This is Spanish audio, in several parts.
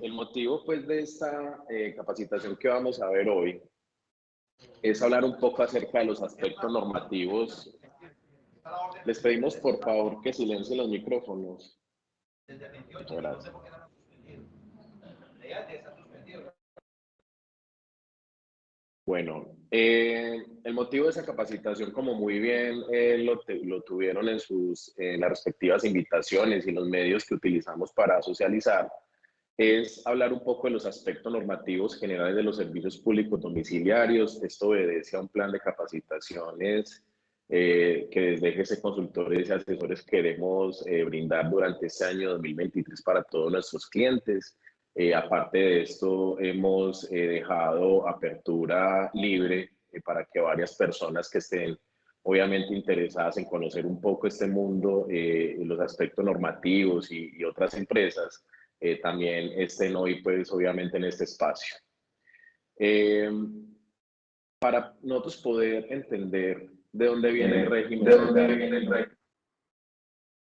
El motivo pues de esta capacitación que vamos a ver hoy es hablar un poco acerca de los aspectos normativos. Les pedimos por favor que silencien los micrófonos. Muchas gracias. Bueno, el motivo de esa capacitación, como muy bien lo tuvieron en las respectivas invitaciones y los medios que utilizamos para socializar, es hablar un poco de los aspectos normativos generales de los servicios públicos domiciliarios. Esto obedece a un plan de capacitaciones que desde GC Consultores y Asesores queremos brindar durante este año 2023 para todos nuestros clientes. Aparte de esto, hemos dejado apertura libre para que varias personas que estén obviamente interesadas en conocer un poco este mundo, los aspectos normativos y otras empresas, también estén hoy, pues, obviamente en este espacio. Para nosotros poder entender de dónde viene el régimen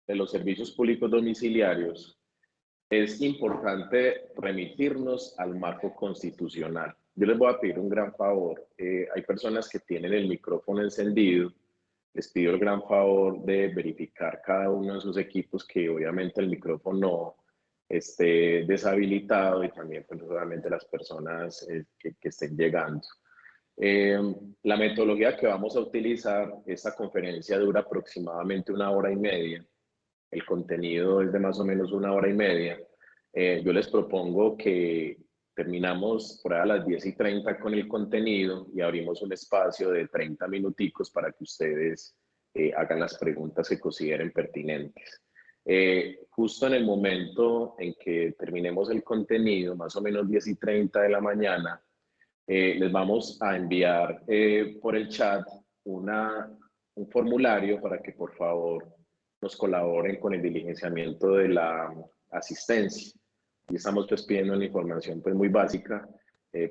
de los servicios públicos domiciliarios, es importante remitirnos al marco constitucional. Yo les voy a pedir un gran favor. Hay personas que tienen el micrófono encendido. Les pido el gran favor de verificar cada uno de sus equipos que obviamente el micrófono esté deshabilitado y también pues, obviamente las personas que estén llegando. La metodología que vamos a utilizar, esta conferencia dura aproximadamente 1 hora y media. El contenido es de más o menos 1 hora y media. Yo les propongo que terminamos por ahí a las 10:30 con el contenido y abrimos un espacio de 30 minuticos para que ustedes hagan las preguntas que consideren pertinentes. Justo en el momento en que terminemos el contenido, más o menos 10:30 de la mañana, les vamos a enviar por el chat un formulario para que por favor nos colaboren con el diligenciamiento de la asistencia. Y estamos pues pidiendo una información pues muy básica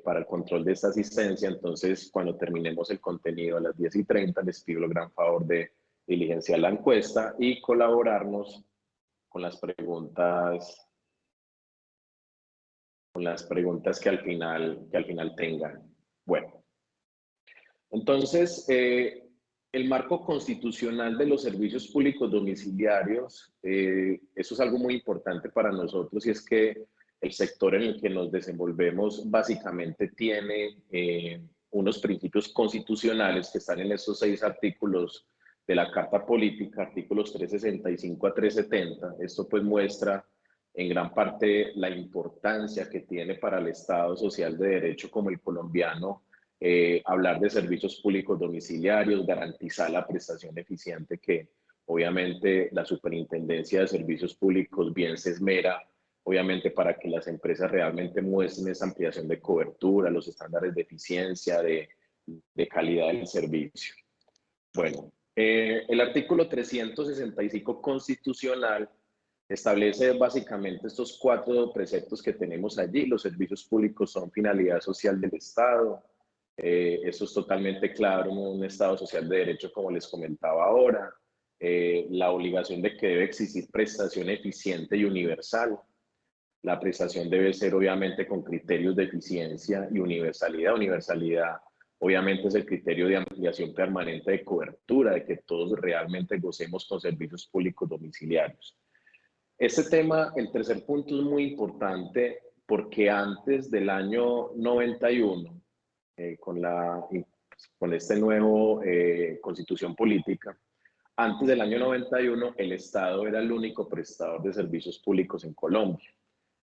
para el control de esta asistencia. Entonces, cuando terminemos el contenido a las 10:30, les pido el gran favor de diligenciar la encuesta y colaborarnos con las preguntas que al final tengan. Bueno, entonces, el marco constitucional de los servicios públicos domiciliarios, eso es algo muy importante para nosotros y es que el sector en el que nos desenvolvemos básicamente tiene unos principios constitucionales que están en esos 6 artículos de la Carta Política, artículos 365 a 370. Esto pues muestra en gran parte la importancia que tiene para el Estado social de derecho como el colombiano hablar de servicios públicos domiciliarios, garantizar la prestación eficiente que obviamente la Superintendencia de Servicios Públicos bien se esmera, obviamente para que las empresas realmente muestren esa ampliación de cobertura, los estándares de eficiencia, de calidad del servicio. Bueno, el artículo 365 constitucional establece básicamente estos 4 preceptos que tenemos allí. Los servicios públicos son finalidad social del Estado. Eso es totalmente claro en un Estado social de derecho, como les comentaba ahora. La obligación de que debe existir prestación eficiente y universal. La prestación debe ser obviamente con criterios de eficiencia y universalidad. Universalidad obviamente es el criterio de ampliación permanente de cobertura, de que todos realmente gocemos con servicios públicos domiciliarios. Este tema, el tercer punto, es muy importante porque antes del año 91, con este nuevo constitución política, antes del año 91 el Estado era el único prestador de servicios públicos en Colombia.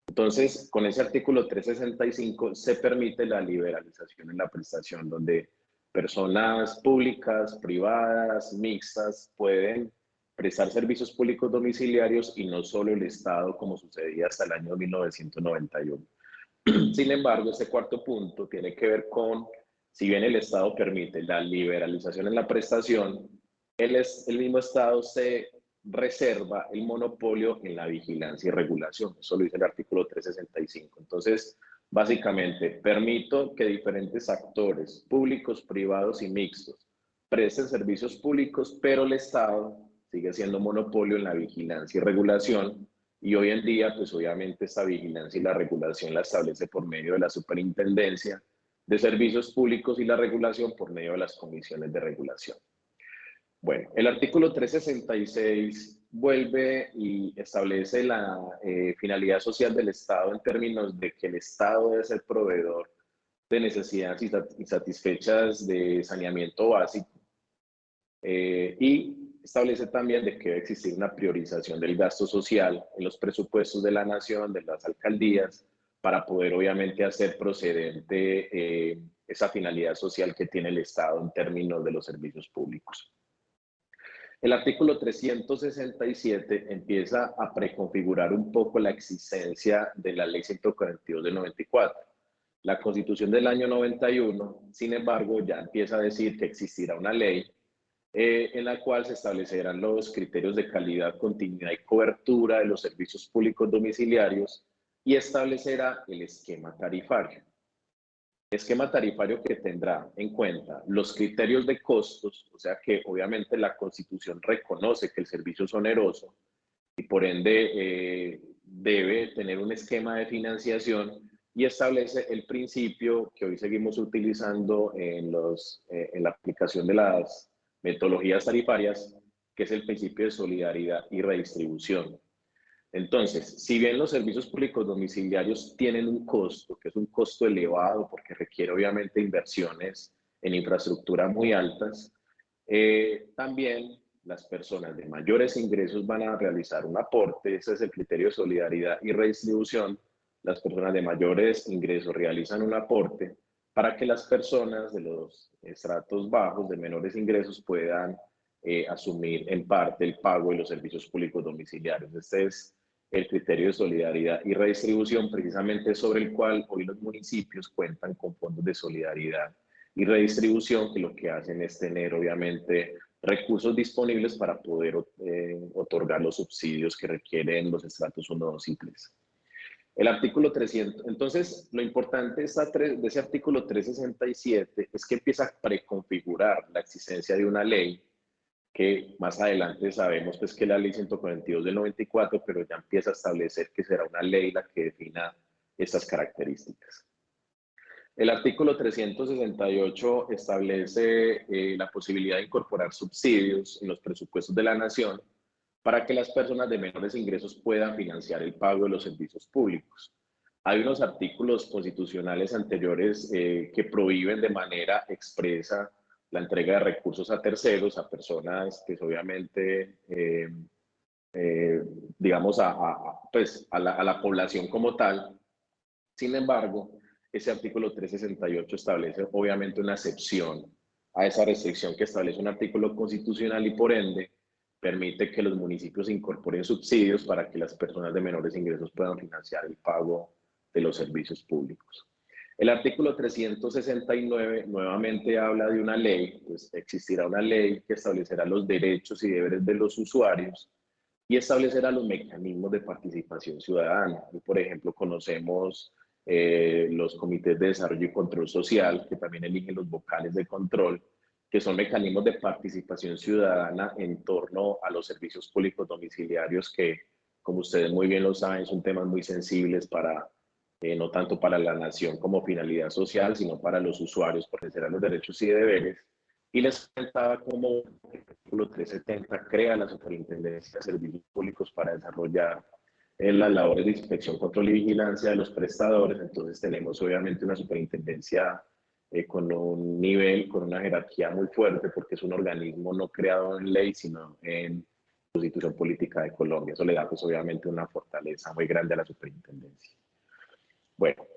Entonces, con ese artículo 365 se permite la liberalización en la prestación, donde personas públicas, privadas, mixtas pueden prestar servicios públicos domiciliarios y no solo el Estado, como sucedía hasta el año 1991. Sin embargo, este cuarto punto tiene que ver con, si bien el Estado permite la liberalización en la prestación, el mismo Estado se reserva el monopolio en la vigilancia y regulación. Eso lo dice el artículo 365. Entonces, básicamente, permito que diferentes actores, públicos, privados y mixtos, presten servicios públicos, pero el Estado sigue siendo monopolio en la vigilancia y regulación y hoy en día, pues obviamente esta vigilancia y la regulación la establece por medio de la Superintendencia de Servicios Públicos y la regulación por medio de las comisiones de regulación. Bueno, el artículo 366 vuelve y establece la finalidad social del Estado en términos de que el Estado debe ser proveedor de necesidades insatisfechas de saneamiento básico y establece también de que debe existir una priorización del gasto social en los presupuestos de la nación, de las alcaldías, para poder obviamente hacer procedente esa finalidad social que tiene el Estado en términos de los servicios públicos. El artículo 367 empieza a preconfigurar un poco la existencia de la ley 142 del 94. La Constitución del año 91, sin embargo, ya empieza a decir que existirá una ley en la cual se establecerán los criterios de calidad, continuidad y cobertura de los servicios públicos domiciliarios y establecerá el esquema tarifario. Esquema tarifario que tendrá en cuenta los criterios de costos, o sea que obviamente la Constitución reconoce que el servicio es oneroso y por ende debe tener un esquema de financiación y establece el principio que hoy seguimos utilizando en la aplicación de las metodologías tarifarias, que es el principio de solidaridad y redistribución. Entonces, si bien los servicios públicos domiciliarios tienen un costo, que es un costo elevado porque requiere obviamente inversiones en infraestructura muy altas, también las personas de mayores ingresos van a realizar un aporte, ese es el criterio de solidaridad y redistribución. Las personas de mayores ingresos realizan un aporte para que las personas de los estratos bajos, de menores ingresos, puedan asumir en parte el pago de los servicios públicos domiciliarios. Este es el criterio de solidaridad y redistribución, precisamente sobre el cual hoy los municipios cuentan con fondos de solidaridad y redistribución, que lo que hacen es tener obviamente recursos disponibles para poder otorgar los subsidios que requieren los estratos 1, 2 y 3. El artículo 300, entonces lo importante de ese artículo 367 es que empieza a preconfigurar la existencia de una ley que más adelante sabemos pues, que la ley 142 del 94, pero ya empieza a establecer que será una ley la que defina estas características. El artículo 368 establece la posibilidad de incorporar subsidios en los presupuestos de la nación para que las personas de menores ingresos puedan financiar el pago de los servicios públicos. Hay unos artículos constitucionales anteriores que prohíben de manera expresa la entrega de recursos a terceros, a personas que obviamente, digamos, pues, a la población como tal. Sin embargo, ese artículo 368 establece obviamente una excepción a esa restricción que establece un artículo constitucional y por ende permite que los municipios incorporen subsidios para que las personas de menores ingresos puedan financiar el pago de los servicios públicos. El artículo 369 nuevamente habla de una ley, pues existirá una ley que establecerá los derechos y deberes de los usuarios y establecerá los mecanismos de participación ciudadana. Y, por ejemplo, conocemos los comités de desarrollo y control social, que también eligen los vocales de control, que son mecanismos de participación ciudadana en torno a los servicios públicos domiciliarios que, como ustedes muy bien lo saben, son temas muy sensibles para, no tanto para la nación como finalidad social, sino para los usuarios, porque serán los derechos y deberes. Y les comentaba cómo el artículo 370 crea la Superintendencia de Servicios Públicos para desarrollar las labores de inspección, control y vigilancia de los prestadores. Entonces tenemos obviamente una superintendencia con un nivel, con una jerarquía muy fuerte, porque es un organismo no creado en ley, sino en Constitución Política de Colombia. Eso le da pues obviamente una fortaleza muy grande a la superintendencia. Bueno,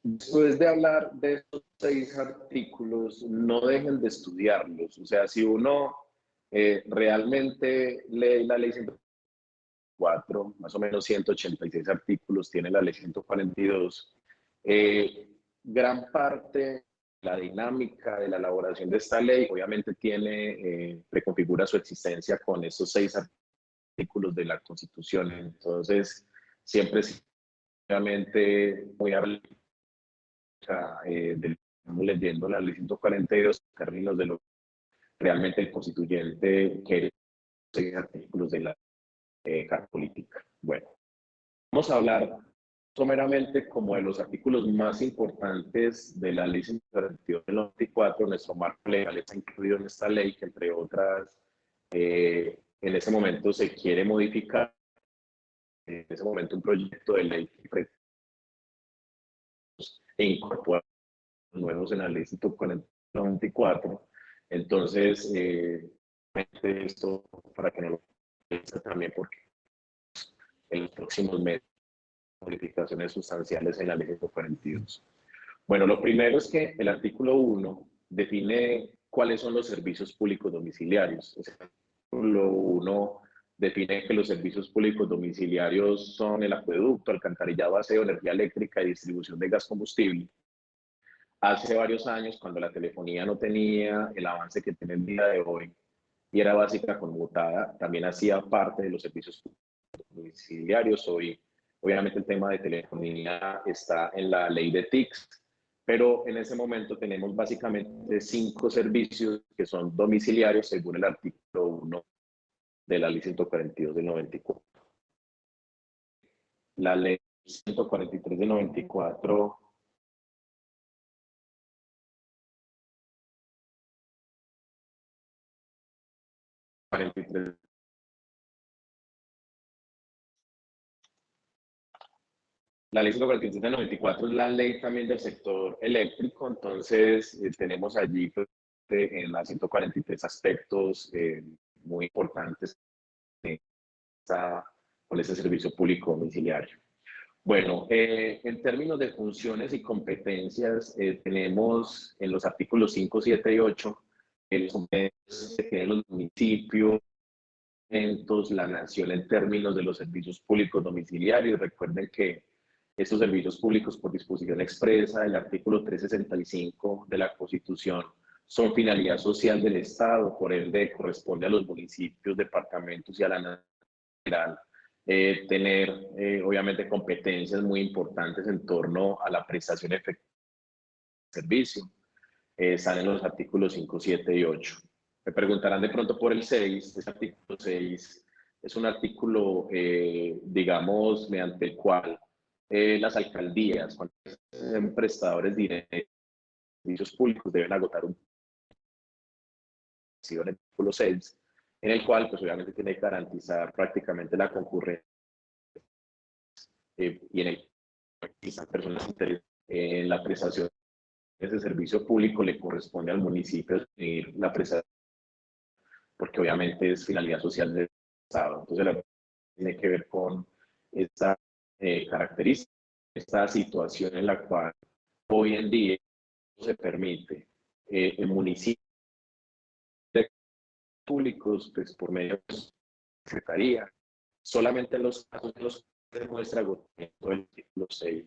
después de hablar de estos 6 artículos, no dejen de estudiarlos. O sea, si uno realmente lee la ley 104, más o menos 186 artículos, tiene la ley 142, gran parte la dinámica de la elaboración de esta ley obviamente preconfigura su existencia con estos 6 artículos de la Constitución. Entonces, siempre es obviamente muy leyendo la ley 142 en términos de lo que realmente el constituyente quiere, 6 artículos de la carta política. Bueno, vamos a hablar someramente como de los artículos más importantes de la Ley 142 del 94. Nuestro marco legal está incluido en esta ley, que entre otras, en ese momento se quiere modificar. En ese momento un proyecto de ley que incorpora nuevos en la Ley 142 del 94. Entonces, esto para que no lo piensen también, porque en los próximos meses modificaciones sustanciales en la Ley 142. Bueno, lo primero es que el artículo 1 define cuáles son los servicios públicos domiciliarios. El artículo 1 define que los servicios públicos domiciliarios son el acueducto, alcantarillado, aseo, energía eléctrica y distribución de gas combustible. Hace varios años, cuando la telefonía no tenía el avance que tiene el día de hoy y era básica conmutada, también hacía parte de los servicios domiciliarios. Hoy, obviamente, el tema de telefonía está en la ley de TICS, pero en ese momento tenemos básicamente 5 servicios que son domiciliarios según el artículo 1 de la ley 142 del 94. La ley 143 del 94 43. La ley 143 del 94 es la ley también del sector eléctrico. Entonces tenemos allí en la 143 aspectos muy importantes con ese servicio público domiciliario. Bueno, en términos de funciones y competencias, tenemos en los artículos 5, 7 y 8 los competencias que tienen los municipios, la nación en términos de los servicios públicos domiciliarios. Recuerden que estos servicios públicos, por disposición expresa del artículo 365 de la Constitución, son finalidad social del Estado, por ende corresponde a los municipios, departamentos y a la nación general tener obviamente competencias muy importantes en torno a la prestación efectiva del servicio. Salen los artículos 5, 7 y 8. Me preguntarán de pronto por el 6. Este artículo 6 es un artículo, digamos, mediante el cual las alcaldías, cuando son prestadores directos de servicios públicos, deben agotar un en el artículo 6, en el cual pues obviamente tiene que garantizar prácticamente la concurrencia y en el que las personas interesadas en la prestación de ese servicio público le corresponde al municipio definir la prestación, porque obviamente es finalidad social del Estado. Entonces la tiene que ver con esta característica, esta situación en la cual hoy en día se permite el municipio públicos, pues por medio de la Secretaría, solamente en los casos de los que demuestra agotamiento del artículo 6.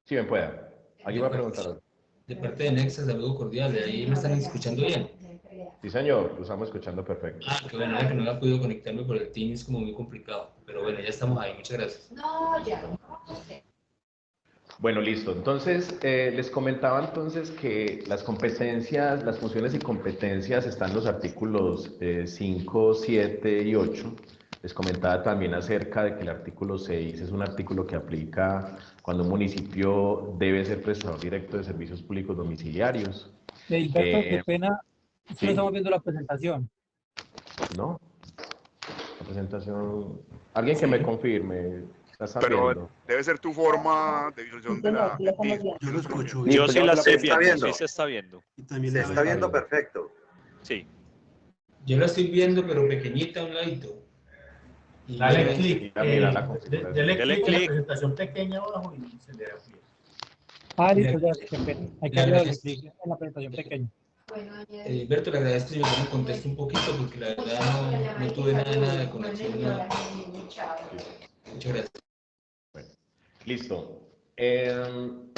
Sí, me puede. Aquí va a preguntar. De parte de Nexa, saludo cordial. ¿De ahí me están escuchando bien? Sí, señor, lo estamos escuchando perfecto. Ah, qué bueno, que no había podido conectarme por el Teams, es como muy complicado. Pero bueno, ya estamos ahí, muchas gracias. No, ya. Bueno, listo. Entonces, les comentaba entonces que las competencias, las funciones y competencias están en los artículos 5, 7 y 8. Les comentaba también acerca de que el artículo 6 es un artículo que aplica cuando un municipio debe ser prestador directo de servicios públicos domiciliarios. Hilberto, qué pena, sí. no estamos viendo la presentación. ¿No? La presentación... Alguien que me confirme. Pero viendo? debe ser tu forma de visualización de la... Yo lo escucho. Yo sí la estoy está viendo, sí se está viendo. Y también Se está viendo perfecto. Sí. Yo la estoy viendo, pero pequeñita a un ladito. Dale clic. Dale clic. Presentación pequeña abajo y se le da clic. Ah, listo, ya, qué pena. Hay que darle clic en la presentación pequeña. Hilberto, le agradezco si me conteste un poquito, porque la verdad no tuve nada de conexión. Nada. Muchas gracias. Bueno, listo.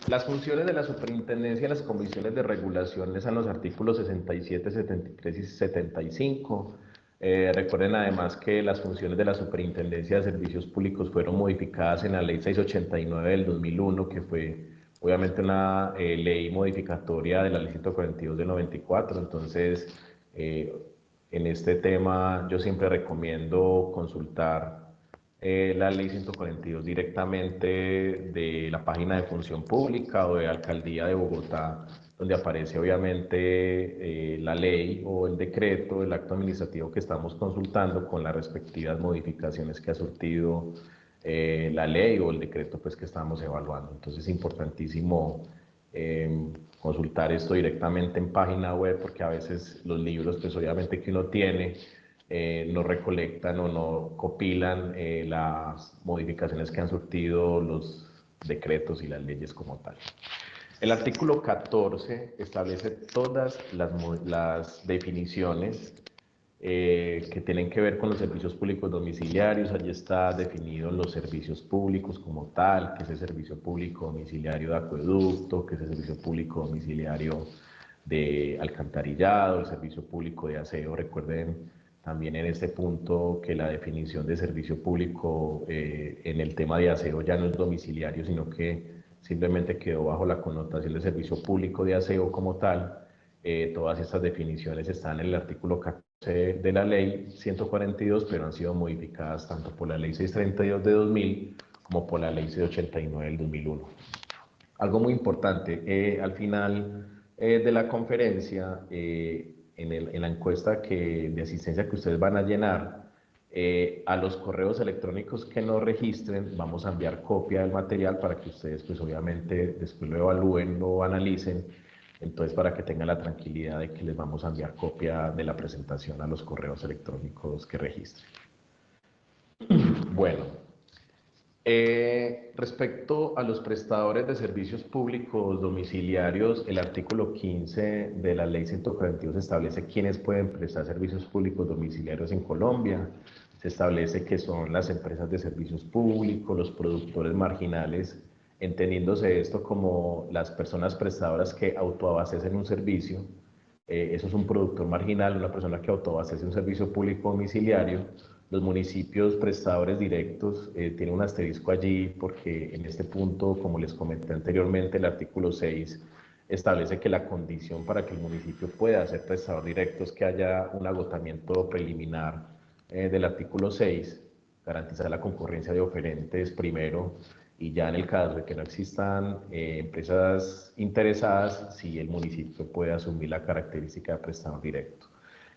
Las funciones de la superintendencia y las comisiones de regulación están los artículos 67, 73 y 75. Recuerden además que las funciones de la superintendencia de servicios públicos fueron modificadas en la ley 689 del 2001, que fue obviamente una ley modificatoria de la ley 142 del 94. Entonces, en este tema yo siempre recomiendo consultar la ley 142 directamente de la página de Función Pública o de Alcaldía de Bogotá, donde aparece obviamente la ley o el decreto, el acto administrativo que estamos consultando con las respectivas modificaciones que ha surtido la ley o el decreto pues, que estamos evaluando. Entonces es importantísimo consultar esto directamente en página web, porque a veces los libros pues obviamente que uno tiene no recolectan o no compilan las modificaciones que han surtido los decretos y las leyes como tal. El artículo 14 establece todas las definiciones que tienen que ver con los servicios públicos domiciliarios. Allí está definido los servicios públicos como tal, que es el servicio público domiciliario de acueducto, que es el servicio público domiciliario de alcantarillado, el servicio público de aseo. Recuerden también en este punto que la definición de servicio público en el tema de aseo ya no es domiciliario, sino que simplemente quedó bajo la connotación de servicio público de aseo como tal. Todas estas definiciones están en el artículo 14 de la ley 142, pero han sido modificadas tanto por la ley 632 de 2000 como por la ley 689 del 2001. Algo muy importante, al final de la conferencia, en la encuesta de asistencia que ustedes van a llenar, a los correos electrónicos que nos registren, vamos a enviar copia del material para que ustedes, pues obviamente, después lo evalúen, lo analicen. Entonces, para que tengan la tranquilidad de que les vamos a enviar copia de la presentación a los correos electrónicos que registren. Bueno, respecto a los prestadores de servicios públicos domiciliarios, el artículo 15 de la ley 142 establece quiénes pueden prestar servicios públicos domiciliarios en Colombia. Se establece que son las empresas de servicios públicos, los productores marginales, entendiéndose esto como las personas prestadoras que autoabastecen un servicio. Eso es un productor marginal, una persona que autoabastece un servicio público domiciliario. Los municipios prestadores directos tienen un asterisco allí porque en este punto, como les comenté anteriormente, el artículo 6 establece que la condición para que el municipio pueda ser prestador directo es que haya un agotamiento preliminar del artículo 6, garantizar la concurrencia de oferentes primero, y ya en el caso de que no existan empresas interesadas, si el municipio puede asumir la característica de prestador directo.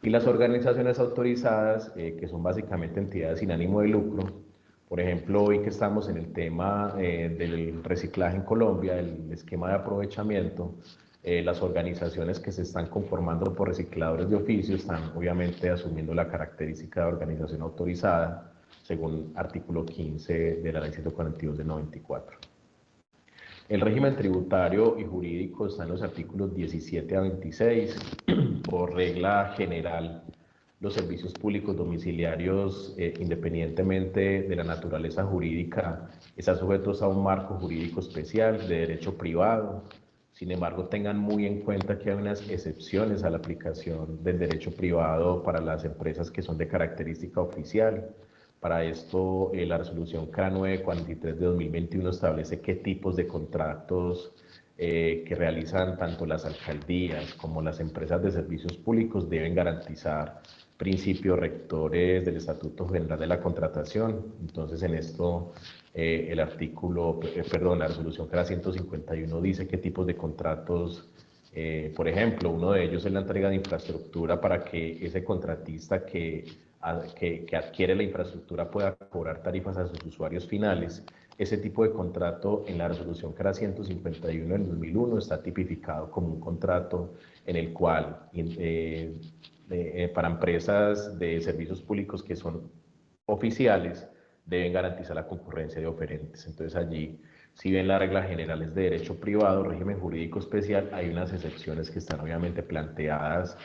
Y las organizaciones autorizadas, que son básicamente entidades sin ánimo de lucro, por ejemplo, hoy que estamos en el tema del reciclaje en Colombia, el esquema de aprovechamiento, las organizaciones que se están conformando por recicladores de oficio están obviamente asumiendo la característica de organización autorizada, según artículo 15 de la ley 142 de 94. El régimen tributario y jurídico está en los artículos 17 a 26. Por regla general, los servicios públicos domiciliarios, independientemente de la naturaleza jurídica, están sujetos a un marco jurídico especial de derecho privado. Sin embargo, tengan muy en cuenta que hay unas excepciones a la aplicación del derecho privado para las empresas que son de característica oficial. Para esto, la resolución CRA 943 de 2021 establece qué tipos de contratos que realizan tanto las alcaldías como las empresas de servicios públicos deben garantizar principios rectores del Estatuto General de la Contratación. Entonces, en esto, la resolución CRA 151 dice qué tipos de contratos, por ejemplo, uno de ellos es la entrega de infraestructura para que ese contratista que adquiere la infraestructura pueda cobrar tarifas a sus usuarios finales. Ese tipo de contrato en la resolución CRA 151 del 2001 está tipificado como un contrato en el cual para empresas de servicios públicos que son oficiales deben garantizar la concurrencia de oferentes. Entonces allí, si bien las reglas generales de derecho privado, régimen jurídico especial, hay unas excepciones que están obviamente planteadas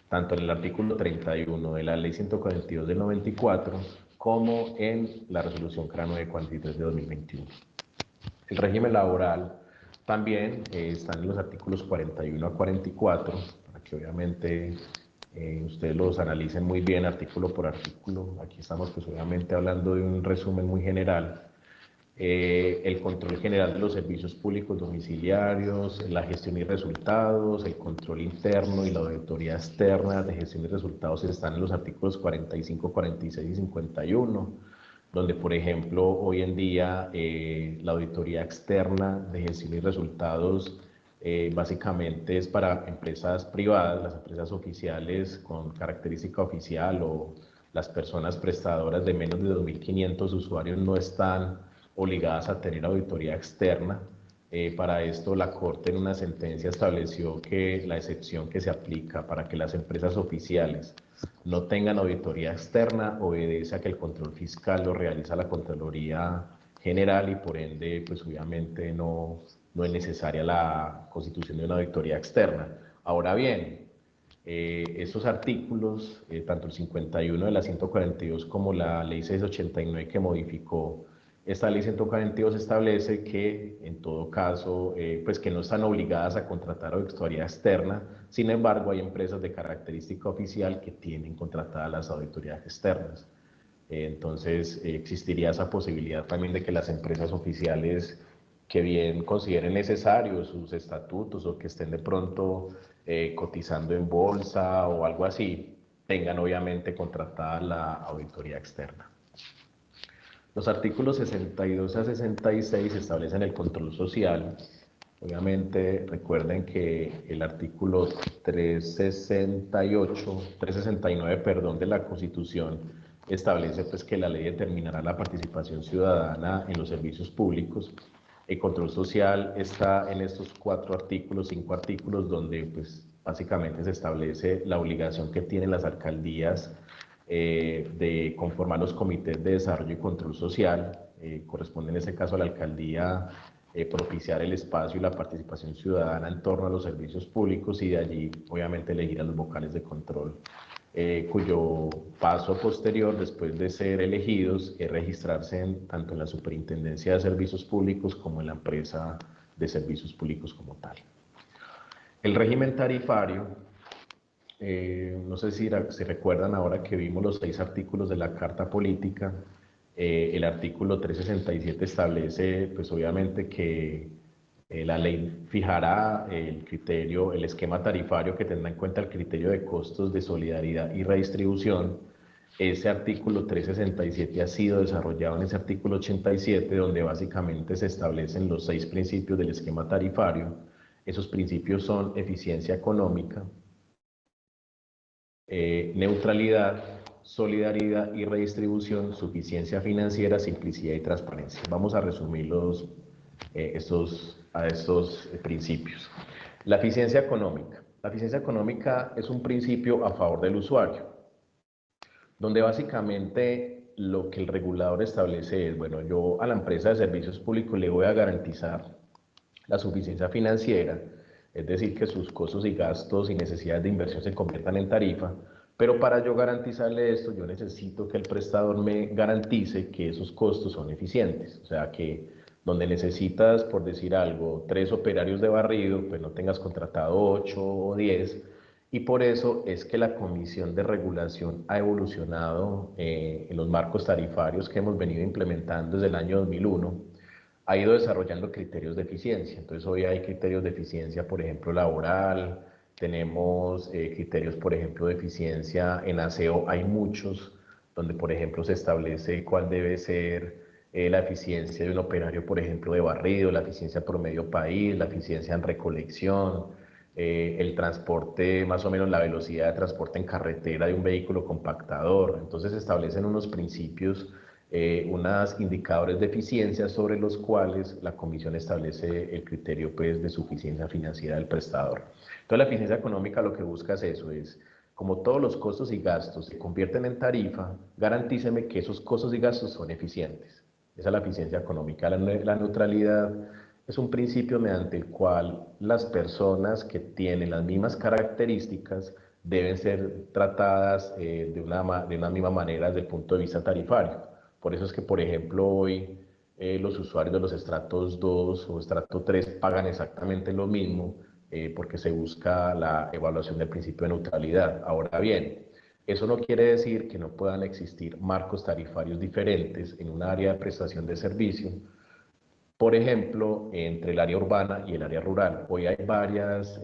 tanto en el artículo 31 de la ley 142 del 94 como en la resolución CRA 943 de 2021. El régimen laboral también está en los artículos 41 a 44, para que obviamente ustedes los analicen muy bien artículo por artículo. Aquí estamos pues obviamente hablando de un resumen muy general. El control general de los servicios públicos domiciliarios, la gestión y resultados, el control interno y la auditoría externa de gestión y resultados están en los artículos 45, 46 y 51. donde, por ejemplo, hoy en día la auditoría externa de gestión y resultados básicamente es para empresas privadas, las empresas oficiales con característica oficial o las personas prestadoras de menos de 2.500 usuarios no están obligadas a tener auditoría externa. Para esto, la Corte en una sentencia estableció que la excepción que se aplica para que las empresas oficiales no tengan auditoría externa obedece a que el control fiscal lo realiza la Contraloría General y por ende, pues obviamente no es necesaria la constitución de una auditoría externa. Ahora bien, estos artículos, tanto el 51 de la 142 como la ley 689 que modificó esta ley 142 establece que en todo caso, pues que no están obligadas a contratar auditoría externa. Sin embargo, hay empresas de característica oficial que tienen contratadas las auditorías externas. Entonces, existiría esa posibilidad también de que las empresas oficiales que bien consideren necesarios sus estatutos o que estén de pronto cotizando en bolsa o algo así, tengan obviamente contratada la auditoría externa. Los artículos 62 a 66 establecen el control social. Obviamente recuerden que el artículo 369, perdón, de la Constitución establece pues que la ley determinará la participación ciudadana en los servicios públicos. El control social está en estos 5 artículos donde pues básicamente se establece la obligación que tienen las alcaldías de conformar los comités de desarrollo y control social. Corresponde en ese caso a la alcaldía propiciar el espacio y la participación ciudadana en torno a los servicios públicos y de allí obviamente elegir a los vocales de control, cuyo paso posterior después de ser elegidos es registrarse tanto en la Superintendencia de Servicios Públicos como en la empresa de servicios públicos como tal. El régimen tarifario, no sé si recuerdan ahora que vimos los 6 artículos de la Carta Política. El artículo 367 establece, pues obviamente que la ley fijará el criterio, el esquema tarifario que tendrá en cuenta el criterio de costos de solidaridad y redistribución. Ese artículo 367 ha sido desarrollado en ese artículo 87, donde básicamente se establecen los 6 principios del esquema tarifario. Esos principios son eficiencia económica, neutralidad, solidaridad y redistribución, suficiencia financiera, simplicidad y transparencia. Vamos a resumirlos estos principios. La eficiencia económica. La eficiencia económica es un principio a favor del usuario, donde básicamente lo que el regulador establece es, bueno, yo a la empresa de servicios públicos le voy a garantizar la suficiencia financiera, es decir, que sus costos y gastos y necesidades de inversión se conviertan en tarifa, pero para yo garantizarle esto, yo necesito que el prestador me garantice que esos costos son eficientes, o sea, que donde necesitas, por decir algo, 3 operarios de barrido, pues no tengas contratado 8 o 10, y por eso es que la Comisión de Regulación ha evolucionado en los marcos tarifarios que hemos venido implementando desde el año 2001, ha ido desarrollando criterios de eficiencia. Entonces hoy hay criterios de eficiencia, por ejemplo, laboral, tenemos criterios, por ejemplo, de eficiencia en aseo, hay muchos, donde por ejemplo se establece cuál debe ser la eficiencia de un operario, por ejemplo, de barrido, la eficiencia promedio país, la eficiencia en recolección, el transporte, más o menos la velocidad de transporte en carretera de un vehículo compactador. Entonces se establecen unos principios, unos indicadores de eficiencia sobre los cuales la comisión establece el criterio pues, de suficiencia financiera del prestador. Entonces la eficiencia económica lo que busca es eso, es como todos los costos y gastos se convierten en tarifa, garantíceme que esos costos y gastos son eficientes. Esa es la eficiencia económica. La neutralidad es un principio mediante el cual las personas que tienen las mismas características deben ser tratadas de una misma manera desde el punto de vista tarifario. Por eso es que, por ejemplo, hoy los usuarios de los estratos 2 o estrato 3 pagan exactamente lo mismo porque se busca la evaluación del principio de neutralidad. Ahora bien, eso no quiere decir que no puedan existir marcos tarifarios diferentes en un área de prestación de servicio, por ejemplo, entre el área urbana y el área rural. Hoy hay varios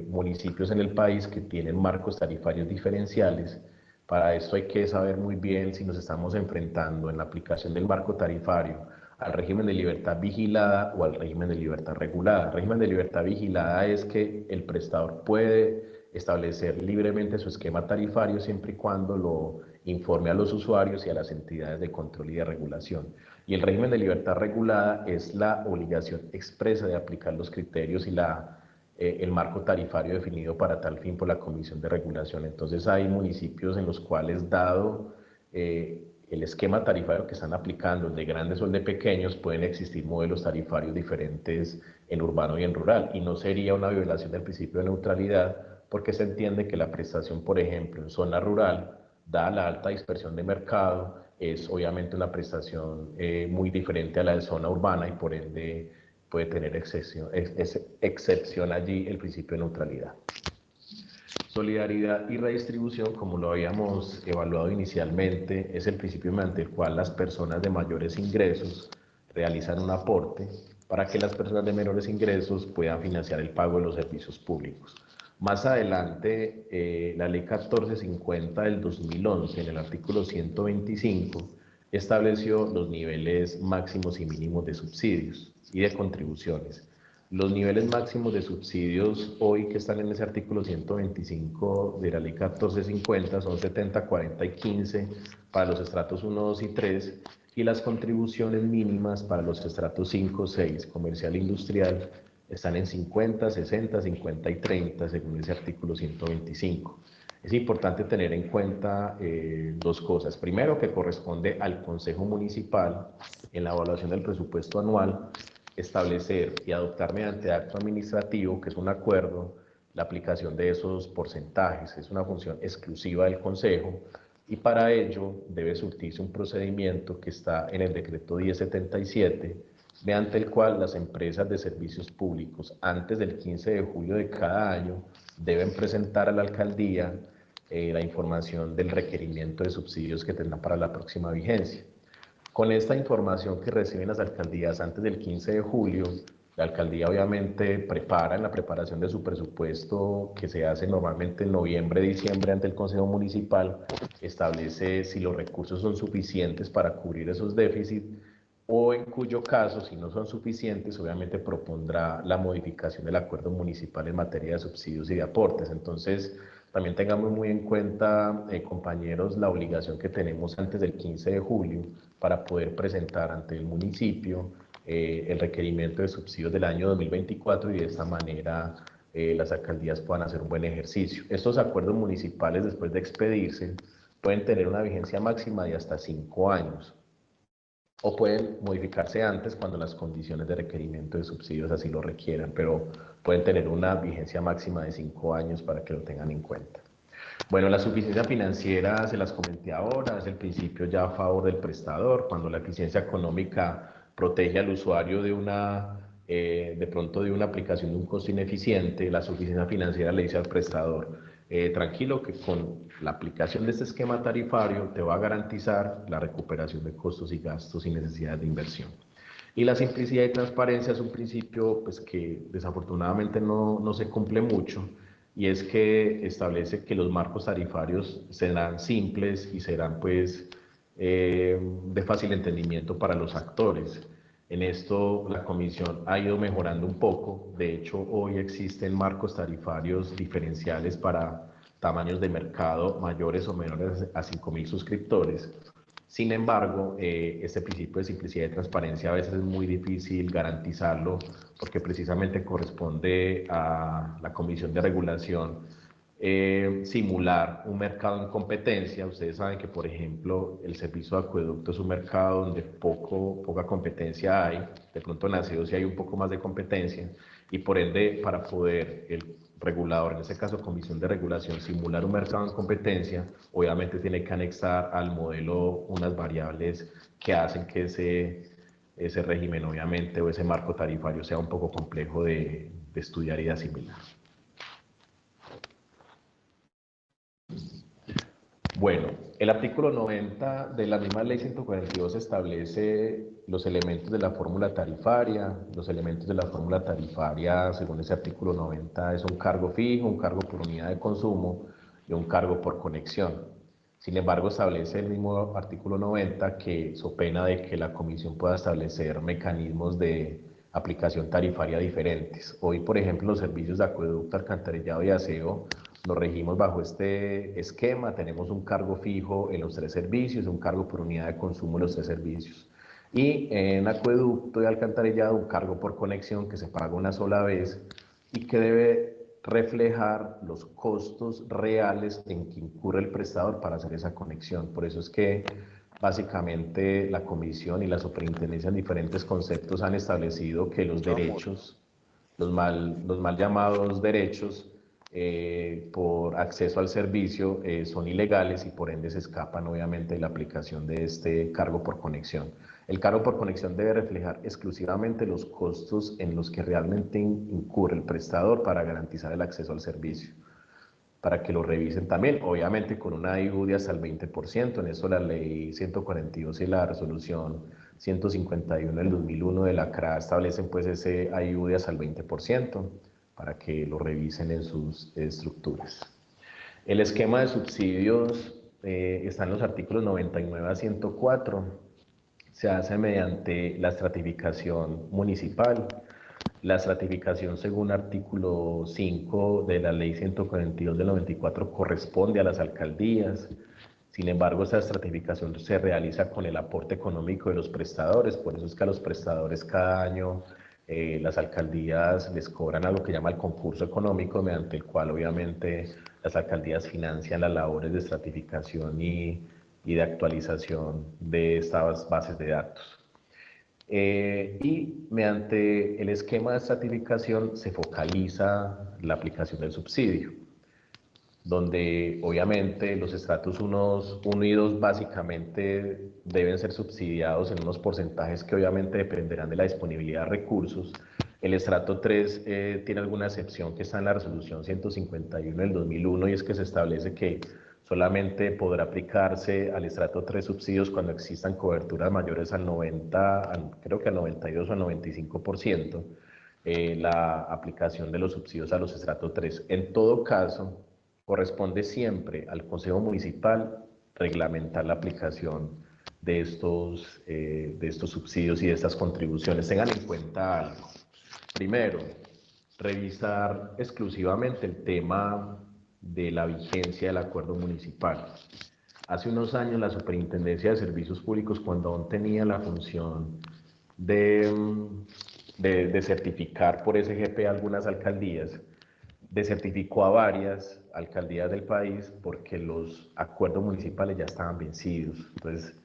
municipios en el país que tienen marcos tarifarios diferenciales Para esto hay que saber muy bien si nos estamos enfrentando en la aplicación del marco tarifario al régimen de libertad vigilada o al régimen de libertad regulada. El régimen de libertad vigilada es que el prestador puede establecer libremente su esquema tarifario siempre y cuando lo informe a los usuarios y a las entidades de control y de regulación. Y el régimen de libertad regulada es la obligación expresa de aplicar los criterios y el marco tarifario definido para tal fin por la Comisión de Regulación. Entonces hay municipios en los cuales, dado el esquema tarifario que están aplicando, el de grandes o el de pequeños, pueden existir modelos tarifarios diferentes en urbano y en rural, y no sería una violación del principio de neutralidad, porque se entiende que la prestación, por ejemplo, en zona rural, dada la alta dispersión de mercado, es obviamente una prestación muy diferente a la de zona urbana y por ende puede tener excepción allí el principio de neutralidad. Solidaridad y redistribución, como lo habíamos evaluado inicialmente, es el principio mediante el cual las personas de mayores ingresos realizan un aporte para que las personas de menores ingresos puedan financiar el pago de los servicios públicos. Más adelante, la Ley 1450 del 2011, en el artículo 125, estableció los niveles máximos y mínimos de subsidios y de contribuciones. Los niveles máximos de subsidios hoy que están en ese artículo 125 de la Ley 1450 son 70, 40 y 15 para los estratos 1, 2 y 3, y las contribuciones mínimas para los estratos 5, 6, comercial e industrial, están en 50, 60, 50 y 30 según ese artículo 125. Es importante tener en cuenta dos cosas. Primero, que corresponde al Consejo Municipal, en la evaluación del presupuesto anual, establecer y adoptar mediante acto administrativo, que es un acuerdo, la aplicación de esos porcentajes. Es una función exclusiva del Consejo y para ello debe surtirse un procedimiento que está en el decreto 1077, mediante el cual las empresas de servicios públicos antes del 15 de julio de cada año deben presentar a la alcaldía la información del requerimiento de subsidios que tendrán para la próxima vigencia. Con esta información que reciben las alcaldías antes del 15 de julio, la alcaldía obviamente prepara, en la preparación de su presupuesto, que se hace normalmente en noviembre, diciembre ante el Consejo Municipal, establece si los recursos son suficientes para cubrir esos déficits, o en cuyo caso, si no son suficientes, obviamente propondrá la modificación del acuerdo municipal en materia de subsidios y de aportes. Entonces, también tengamos muy en cuenta, compañeros, la obligación que tenemos antes del 15 de julio para poder presentar ante el municipio el requerimiento de subsidios del año 2024 y de esta manera las alcaldías puedan hacer un buen ejercicio. Estos acuerdos municipales, después de expedirse, pueden tener una vigencia máxima de hasta 5 años. O pueden modificarse antes cuando las condiciones de requerimiento de subsidios así lo requieran, pero pueden tener una vigencia máxima de 5 años para que lo tengan en cuenta. Bueno, la suficiencia financiera se las comenté ahora, es el principio ya a favor del prestador. Cuando la eficiencia económica protege al usuario de pronto de una aplicación de un costo ineficiente, la suficiencia financiera le dice al prestador, tranquilo que con la aplicación de este esquema tarifario te va a garantizar la recuperación de costos y gastos sin necesidad de inversión. Y la simplicidad y transparencia es un principio pues, que desafortunadamente no se cumple mucho, y es que establece que los marcos tarifarios serán simples y serán pues, de fácil entendimiento para los actores. En esto la Comisión ha ido mejorando un poco. De hecho, hoy existen marcos tarifarios diferenciales para tamaños de mercado mayores o menores a 5.000 suscriptores. Sin embargo, este principio de simplicidad y transparencia a veces es muy difícil garantizarlo porque precisamente corresponde a la Comisión de Regulación simular un mercado en competencia. Ustedes saben que, por ejemplo, el servicio de acueducto es un mercado donde poca competencia hay. De pronto en aseo sí hay un poco más de competencia y por ende, para poder el regulador, en este caso Comisión de Regulación, simular un mercado en competencia, obviamente tiene que anexar al modelo unas variables que hacen que ese régimen, obviamente, o ese marco tarifario sea un poco complejo de estudiar y de asimilar. Bueno, el artículo 90 de la misma ley 142 establece los elementos de la fórmula tarifaria. Los elementos de la fórmula tarifaria, según ese artículo 90, es un cargo fijo, un cargo por unidad de consumo y un cargo por conexión. Sin embargo, establece el mismo artículo 90 que, so pena de que la comisión pueda establecer mecanismos de aplicación tarifaria diferentes. Hoy, por ejemplo, los servicios de acueducto, alcantarillado y aseo nos regimos bajo este esquema. Tenemos un cargo fijo en los 3 servicios, un cargo por unidad de consumo en los 3 servicios. Y en acueducto y alcantarillado, un cargo por conexión que se paga una sola vez y que debe reflejar los costos reales en que incurre el prestador para hacer esa conexión. Por eso es que básicamente la comisión y la superintendencia en diferentes conceptos han establecido que los derechos, los mal llamados derechos por acceso al servicio son ilegales y por ende se escapan obviamente de la aplicación de este cargo por conexión. El cargo por conexión debe reflejar exclusivamente los costos en los que realmente incurre el prestador para garantizar el acceso al servicio, para que lo revisen también, obviamente con una IU de hasta el 20%, en eso la ley 142 y la resolución 151 del 2001 de la CRA establecen pues ese IU de hasta el 20%, para que lo revisen en sus estructuras. El esquema de subsidios está en los artículos 99 a 104, se hace mediante la estratificación municipal. La estratificación según artículo 5 de la ley 142 del 94 corresponde a las alcaldías. Sin embargo, esta estratificación se realiza con el aporte económico de los prestadores, por eso es que a los prestadores cada año las alcaldías les cobran algo que llama el concurso económico, mediante el cual obviamente las alcaldías financian las labores de estratificación y de actualización de estas bases de datos. Y mediante el esquema de estratificación se focaliza la aplicación del subsidio, donde obviamente los estratos 1 y 2 básicamente deben ser subsidiados en unos porcentajes que obviamente dependerán de la disponibilidad de recursos. El estrato 3 tiene alguna excepción que está en la resolución 151 del 2001 y es que se establece que solamente podrá aplicarse al estrato 3 subsidios cuando existan coberturas mayores al 90, creo que al 92 o al 95%, la aplicación de los subsidios a los estratos 3. En todo caso, corresponde siempre al Consejo Municipal reglamentar la aplicación de estos subsidios y de estas contribuciones. Tengan en cuenta algo. Primero, revisar exclusivamente el tema de la vigencia del acuerdo municipal. Hace unos años la Superintendencia de Servicios Públicos, cuando aún tenía la función de certificar por SGP algunas alcaldías, desertificó a varias alcaldías del país porque los acuerdos municipales ya estaban vencidos. Entonces,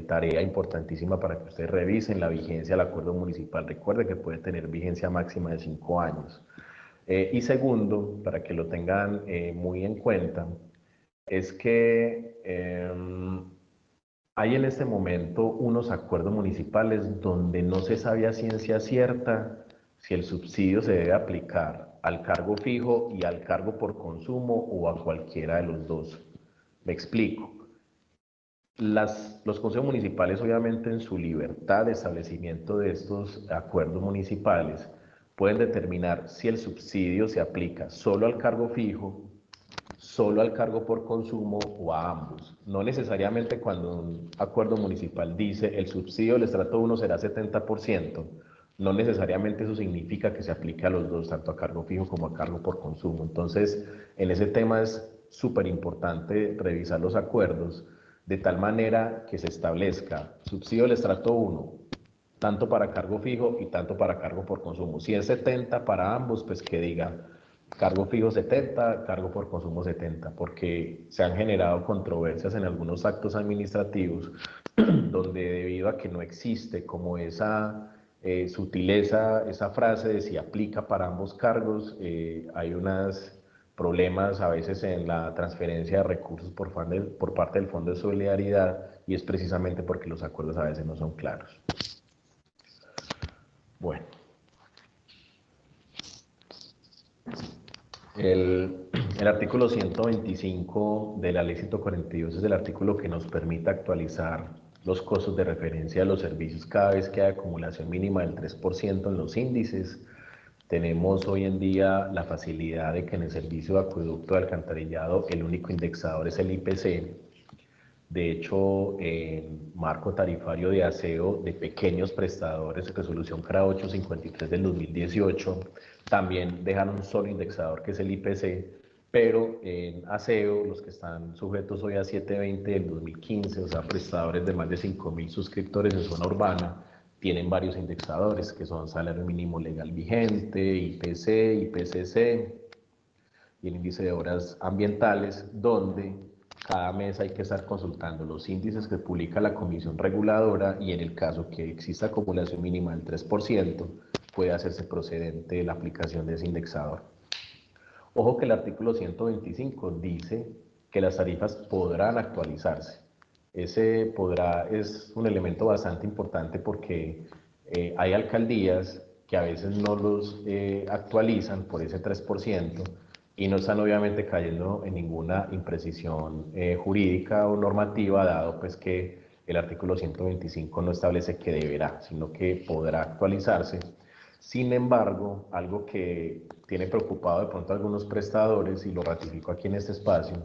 tarea importantísima para que ustedes revisen la vigencia del acuerdo municipal. Recuerden que puede tener vigencia máxima de 5 años. Y segundo, para que lo tengan muy en cuenta, es que hay en este momento unos acuerdos municipales donde no se sabe a ciencia cierta si el subsidio se debe aplicar al cargo fijo y al cargo por consumo o a cualquiera de los dos. Me explico. Los consejos municipales, obviamente, en su libertad de establecimiento de estos acuerdos municipales, pueden determinar si el subsidio se aplica solo al cargo fijo, solo al cargo por consumo o a ambos. No necesariamente cuando un acuerdo municipal dice el subsidio del estrato 1 será 70%, no necesariamente eso significa que se aplique a los dos, tanto a cargo fijo como a cargo por consumo. Entonces, en ese tema es súper importante revisar los acuerdos de tal manera que se establezca subsidio del estrato 1, tanto para cargo fijo y tanto para cargo por consumo. Si es 70 para ambos, pues que diga cargo fijo 70, cargo por consumo 70, porque se han generado controversias en algunos actos administrativos donde debido a que no existe como esa sutileza, esa frase de si aplica para ambos cargos, hay unos problemas a veces en la transferencia de recursos por parte del Fondo de Solidaridad, y es precisamente porque los acuerdos a veces no son claros. Bueno. El artículo 125 de la ley 142 es el artículo que nos permite actualizar los costos de referencia de los servicios cada vez que hay acumulación mínima del 3% en los índices. Tenemos hoy en día la facilidad de que en el servicio de acueducto de alcantarillado el único indexador es el IPC, De hecho, en marco tarifario de aseo de pequeños prestadores, resolución CRA 853 del 2018, también dejan un solo indexador que es el IPC, pero en aseo, los que están sujetos hoy a 720 del 2015, o sea, prestadores de más de 5.000 suscriptores en zona urbana, tienen varios indexadores que son salario mínimo legal vigente, IPC, IPCC y el índice de horas ambientales, donde cada mes hay que estar consultando los índices que publica la comisión reguladora y en el caso que exista acumulación mínima del 3%, puede hacerse procedente la aplicación de ese indexador. Ojo que el artículo 125 dice que las tarifas podrán actualizarse. Ese podrá es un elemento bastante importante porque hay alcaldías que a veces no los actualizan por ese 3% y no están obviamente cayendo en ninguna imprecisión jurídica o normativa, dado pues que el artículo 125 no establece que deberá, sino que podrá actualizarse. Sin embargo, algo que tiene preocupado de pronto a algunos prestadores, y lo ratifico aquí en este espacio,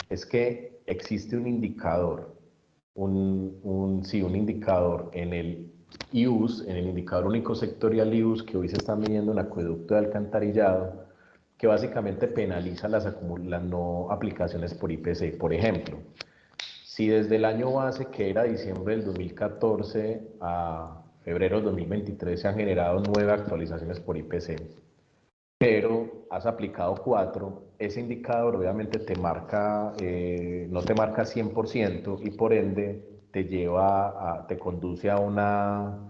es que existe un indicador, un indicador en el IUS, en el indicador único sectorial IUS, que hoy se está midiendo en acueducto de alcantarillado, que básicamente penaliza las no aplicaciones por IPC. Por ejemplo, si desde el año base, que era diciembre del 2014 a febrero del 2023, se han generado 9 actualizaciones por IPC, pero has aplicado 4, ese indicador obviamente te marca, no te marca 100% y por ende te conduce a una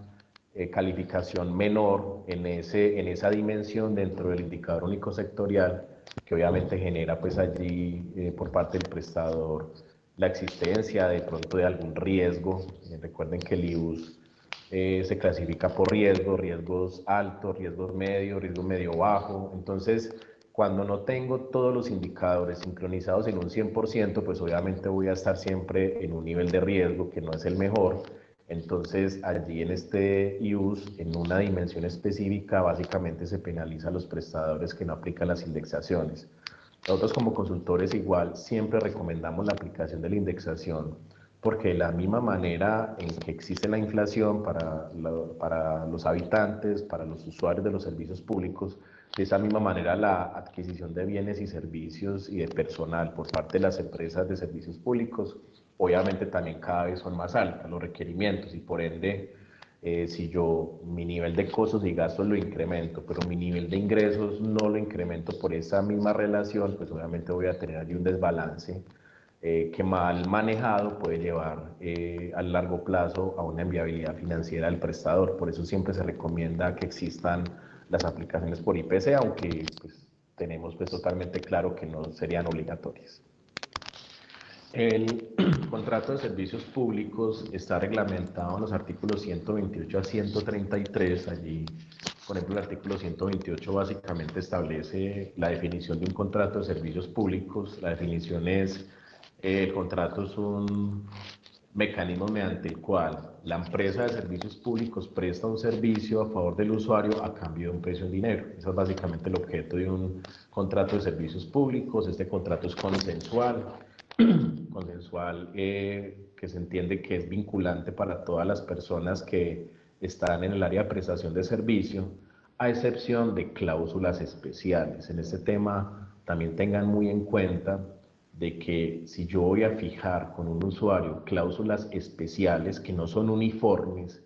calificación menor en esa dimensión dentro del indicador único sectorial, que obviamente genera pues allí por parte del prestador la existencia de pronto de algún riesgo. Recuerden que el IUS se clasifica por riesgos altos, riesgos medio bajo. Entonces, cuando no tengo todos los indicadores sincronizados en un 100%, pues obviamente voy a estar siempre en un nivel de riesgo que no es el mejor. Entonces, allí en este IUS, en una dimensión específica, básicamente se penaliza a los prestadores que no aplican las indexaciones. Nosotros como consultores igual siempre recomendamos la aplicación de la indexación, porque de la misma manera en que existe la inflación para los habitantes, para los usuarios de los servicios públicos, de esa misma manera la adquisición de bienes y servicios y de personal por parte de las empresas de servicios públicos, obviamente también cada vez son más altos los requerimientos y por ende, si yo mi nivel de costos y gastos lo incremento, pero mi nivel de ingresos no lo incremento por esa misma relación, pues obviamente voy a tener allí un desbalance que mal manejado puede llevar a largo plazo a una inviabilidad financiera del prestador. Por eso siempre se recomienda que existan las aplicaciones por IPC, aunque pues, tenemos pues, totalmente claro que no serían obligatorias. El contrato de servicios públicos está reglamentado en los artículos 128 a 133. Allí, por ejemplo, el artículo 128 básicamente establece la definición de un contrato de servicios públicos. La definición es, el contrato es un mecanismo mediante el cual la empresa de servicios públicos presta un servicio a favor del usuario a cambio de un precio en dinero. Eso es básicamente el objeto de un contrato de servicios públicos. Este contrato es consensual, que se entiende que es vinculante para todas las personas que están en el área de prestación de servicio, a excepción de cláusulas especiales. En este tema también tengan muy en cuenta de que si yo voy a fijar con un usuario cláusulas especiales que no son uniformes,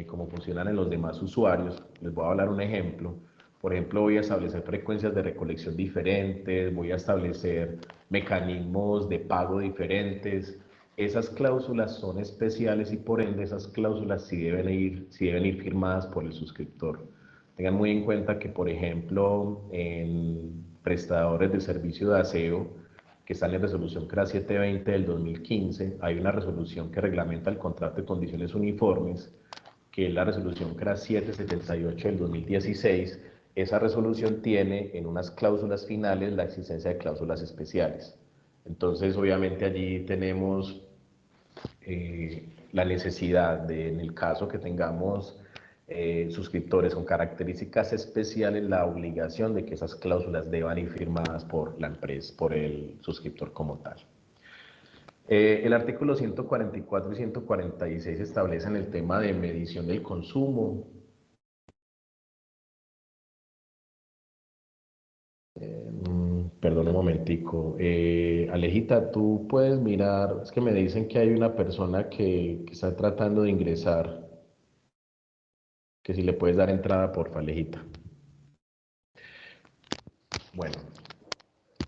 como funcionan en los demás usuarios, les voy a hablar un ejemplo. Por ejemplo, voy a establecer frecuencias de recolección diferentes, voy a establecer mecanismos de pago diferentes. Esas cláusulas son especiales y por ende esas cláusulas sí deben ir firmadas por el suscriptor. Tengan muy en cuenta que, por ejemplo, en prestadores de servicio de aseo, que están en resolución CRA 720 del 2015, hay una resolución que reglamenta el contrato de condiciones uniformes, que es la resolución CRA 778 del 2016. Esa resolución tiene en unas cláusulas finales la existencia de cláusulas especiales. Entonces, obviamente allí tenemos la necesidad de, en el caso que tengamos suscriptores con características especiales, la obligación de que esas cláusulas deban ir firmadas por la empresa, por el suscriptor como tal. El artículo 144 y 146 establecen el tema de medición del consumo. Perdón un momentico. Alejita, tú puedes mirar, es que me dicen que hay una persona que está tratando de ingresar, que si le puedes dar entrada, porfa, Alejita. Bueno,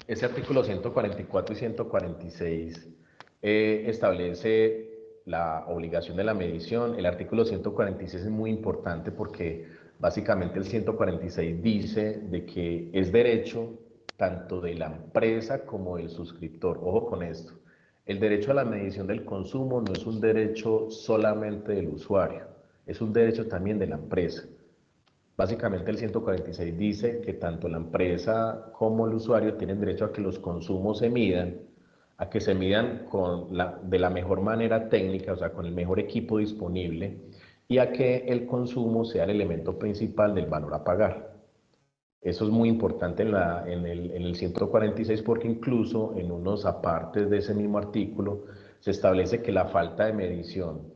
ese artículo 144 y 146 establece la obligación de la medición. El artículo 146 es muy importante porque básicamente el 146 dice de que es derecho tanto de la empresa como del suscriptor. Ojo con esto. El derecho a la medición del consumo no es un derecho solamente del usuario, es un derecho también de la empresa. Básicamente el 146 dice que tanto la empresa como el usuario tienen derecho a que los consumos se midan, a que se midan de la mejor manera técnica, o sea, con el mejor equipo disponible, y a que el consumo sea el elemento principal del valor a pagar. Eso es muy importante en el 146 porque incluso en unos apartes de ese mismo artículo se establece que la falta de medición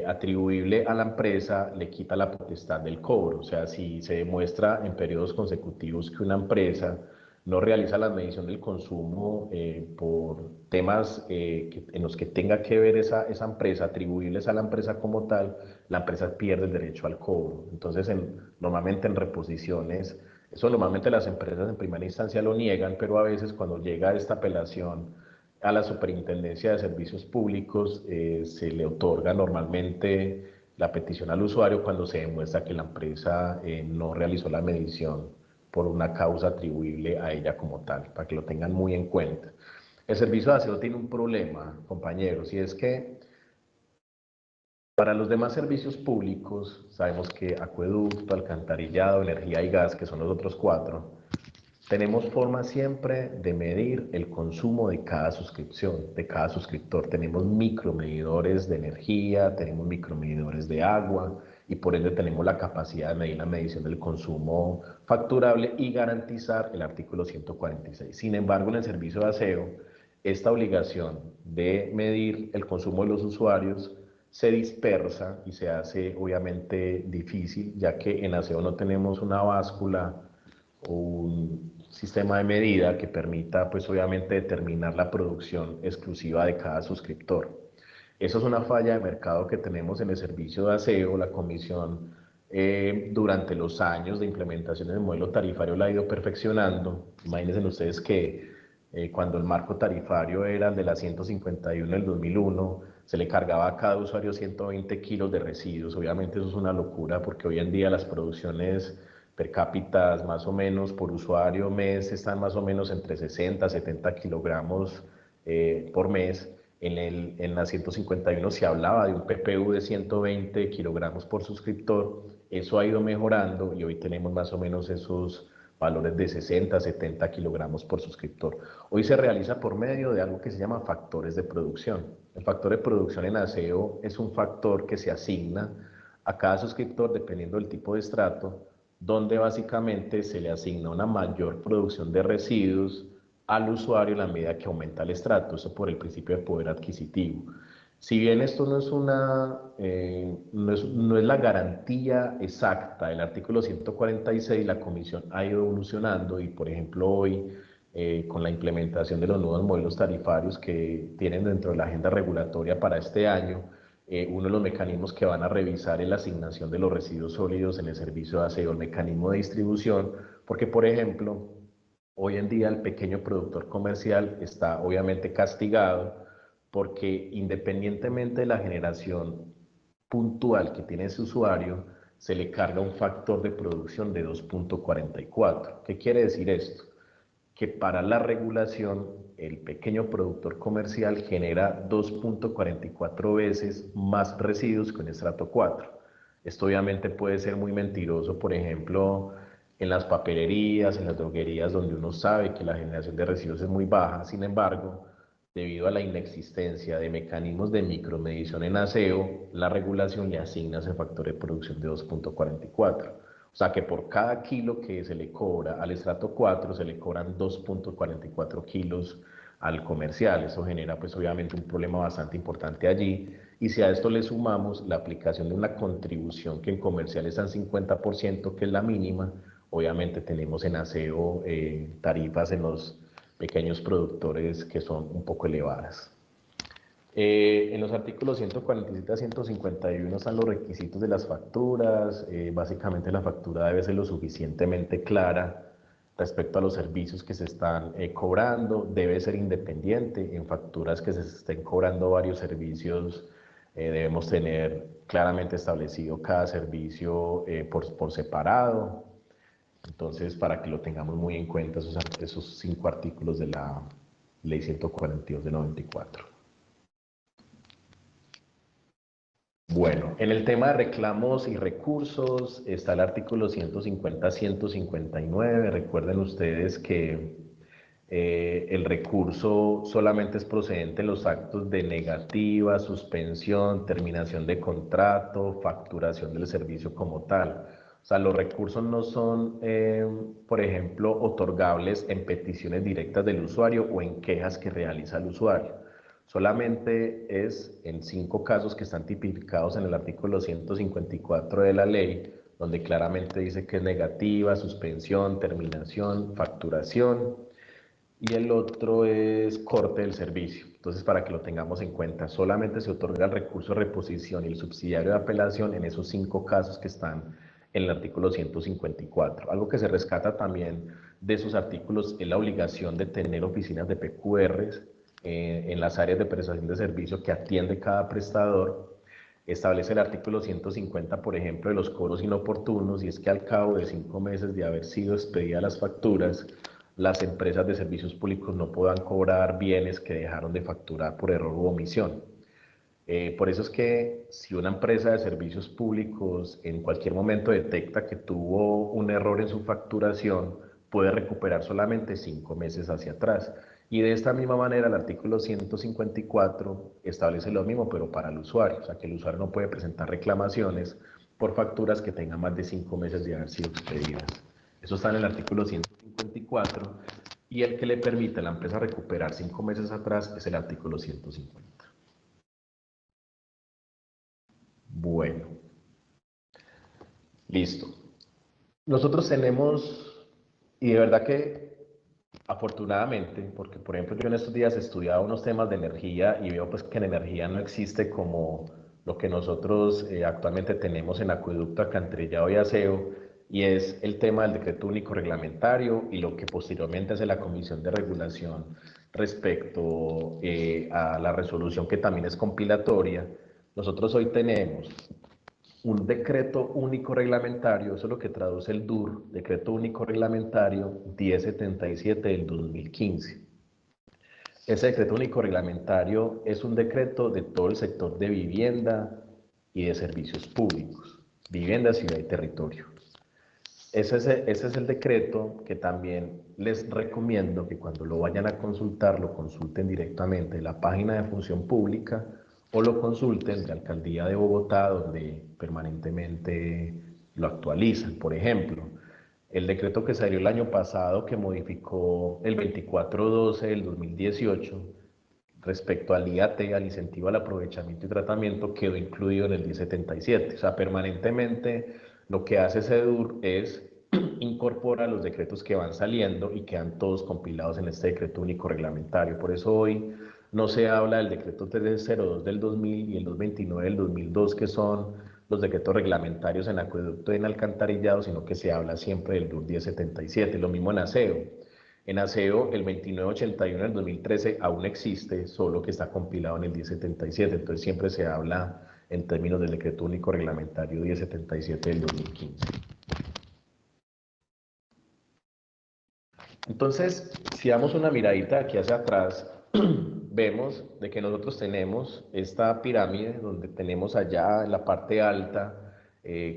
atribuible a la empresa le quita la potestad del cobro. O sea, si se demuestra en periodos consecutivos que una empresa no realiza la medición del consumo por temas en los que tenga que ver esa empresa, atribuibles a la empresa como tal, la empresa pierde el derecho al cobro. Entonces, normalmente en reposiciones, eso normalmente las empresas en primera instancia lo niegan, pero a veces cuando llega esta apelación a la Superintendencia de Servicios Públicos, se le otorga normalmente la petición al usuario cuando se demuestra que la empresa no realizó la medición por una causa atribuible a ella como tal, para que lo tengan muy en cuenta. El servicio de aseo tiene un problema, compañeros, y es que para los demás servicios públicos, sabemos que acueducto, alcantarillado, energía y gas, que son los otros 4, tenemos forma siempre de medir el consumo de cada suscripción, de cada suscriptor. Tenemos micromedidores de energía, tenemos micromedidores de agua y por ende tenemos la capacidad de medir la medición del consumo facturable y garantizar el artículo 146. Sin embargo, en el servicio de aseo, esta obligación de medir el consumo de los usuarios se dispersa y se hace obviamente difícil, ya que en aseo no tenemos una báscula o un sistema de medida que permita pues obviamente determinar la producción exclusiva de cada suscriptor. Eso es una falla de mercado que tenemos en el servicio de aseo. La comisión durante los años de implementación del modelo tarifario la ha ido perfeccionando. Imagínense ustedes que cuando el marco tarifario era el de la 151 del 2001, se le cargaba a cada usuario 120 kilos de residuos. Obviamente eso es una locura porque hoy en día las producciones per cápita más o menos por usuario mes están más o menos entre 60 a 70 kilogramos por mes. En la 151 se hablaba de un PPU de 120 kilogramos por suscriptor. Eso ha ido mejorando y hoy tenemos más o menos esos valores de 60 a 70 kilogramos por suscriptor. Hoy se realiza por medio de algo que se llama factores de producción. El factor de producción en aseo es un factor que se asigna a cada suscriptor dependiendo del tipo de estrato, donde básicamente se le asigna una mayor producción de residuos al usuario en la medida que aumenta el estrato, eso por el principio de poder adquisitivo. Si bien esto no es, no es la garantía exacta del artículo 146, la Comisión ha ido evolucionando y, por ejemplo, hoy, con la implementación de los nuevos modelos tarifarios que tienen dentro de la agenda regulatoria para este año, uno de los mecanismos que van a revisar es la asignación de los residuos sólidos en el servicio de aseo, el mecanismo de distribución, porque, por ejemplo, hoy en día el pequeño productor comercial está obviamente castigado porque independientemente de la generación puntual que tiene ese usuario, se le carga un factor de producción de 2.44. ¿Qué quiere decir esto? Que para la regulación el pequeño productor comercial genera 2.44 veces más residuos que un estrato 4. Esto obviamente puede ser muy mentiroso, por ejemplo, en las papelerías, en las droguerías, donde uno sabe que la generación de residuos es muy baja. Sin embargo, debido a la inexistencia de mecanismos de micromedición en aseo, la regulación le asigna ese factor de producción de 2.44. O sea que por cada kilo que se le cobra al estrato 4, se le cobran 2.44 kilos al comercial. Eso genera pues obviamente un problema bastante importante allí. Y si a esto le sumamos la aplicación de una contribución que en comercial es al 50%, que es la mínima, obviamente tenemos en aseo tarifas en los pequeños productores que son un poco elevadas. En los artículos 147 a 151 están los requisitos de las facturas. Básicamente la factura debe ser lo suficientemente clara respecto a los servicios que se están cobrando, debe ser independiente. En facturas que se estén cobrando varios servicios, debemos tener claramente establecido cada servicio por separado. Entonces, para que lo tengamos muy en cuenta, esos 5 artículos de la Ley 142 de 94. Bueno, en el tema de reclamos y recursos está el artículo 150-159. Recuerden ustedes que el recurso solamente es procedente en los actos de negativa, suspensión, terminación de contrato, facturación del servicio como tal. O sea, los recursos no son, por ejemplo, otorgables en peticiones directas del usuario o en quejas que realiza el usuario. Solamente es en 5 casos que están tipificados en el artículo 154 de la ley, donde claramente dice que es negativa, suspensión, terminación, facturación, y el otro es corte del servicio. Entonces, para que lo tengamos en cuenta, solamente se otorga el recurso de reposición y el subsidiario de apelación en esos 5 casos que están en el artículo 154. Algo que se rescata también de esos artículos es la obligación de tener oficinas de PQRs en las áreas de prestación de servicio que atiende cada prestador. Establece el artículo 150, por ejemplo, de los cobros inoportunos, y es que al cabo de 5 meses de haber sido expedidas las facturas, las empresas de servicios públicos no puedan cobrar bienes que dejaron de facturar por error u omisión. Por eso es que si una empresa de servicios públicos en cualquier momento detecta que tuvo un error en su facturación, puede recuperar solamente 5 meses hacia atrás. Y de esta misma manera el artículo 154 establece lo mismo, pero para el usuario. O sea, que el usuario no puede presentar reclamaciones por facturas que tengan más de 5 meses de haber sido expedidas. Eso está en el artículo 154, y el que le permite a la empresa recuperar 5 meses atrás es el artículo 150. Bueno, listo. Nosotros tenemos, y de verdad que afortunadamente, porque por ejemplo yo en estos días he estudiado unos temas de energía y veo pues que en energía no existe como lo que nosotros actualmente tenemos en acueducto, alcantarillado y aseo, y es el tema del decreto único reglamentario y lo que posteriormente hace la Comisión de Regulación respecto a la resolución, que también es compilatoria. Nosotros hoy tenemos un decreto único reglamentario, eso es lo que traduce el DUR, decreto único reglamentario 1077 del 2015. Ese decreto único reglamentario es un decreto de todo el sector de vivienda y de servicios públicos, vivienda, ciudad y territorio. Ese es el decreto que también les recomiendo que cuando lo vayan a consultar, lo consulten directamente en la página de Función Pública o lo consulten de Alcaldía de Bogotá, donde permanentemente lo actualizan. Por ejemplo, el decreto que salió el año pasado, que modificó el 2412 del 2018, respecto al IAT, al incentivo al aprovechamiento y tratamiento, quedó incluido en el 1077. O sea, permanentemente lo que hace CEDUR es incorpora los decretos que van saliendo y quedan todos compilados en este decreto único reglamentario. Por eso hoy no se habla del decreto 302 del 2000 y el 229 del 2002, que son los decretos reglamentarios en acueducto y en alcantarillado, sino que se habla siempre del DUR 1077. Lo mismo en aseo. En aseo, el 2981 del 2013 aún existe, solo que está compilado en el 1077. Entonces siempre se habla en términos del decreto único reglamentario 1077 del 2015. Entonces, si damos una miradita aquí hacia atrás, vemos de que nosotros tenemos esta pirámide donde tenemos allá en la parte alta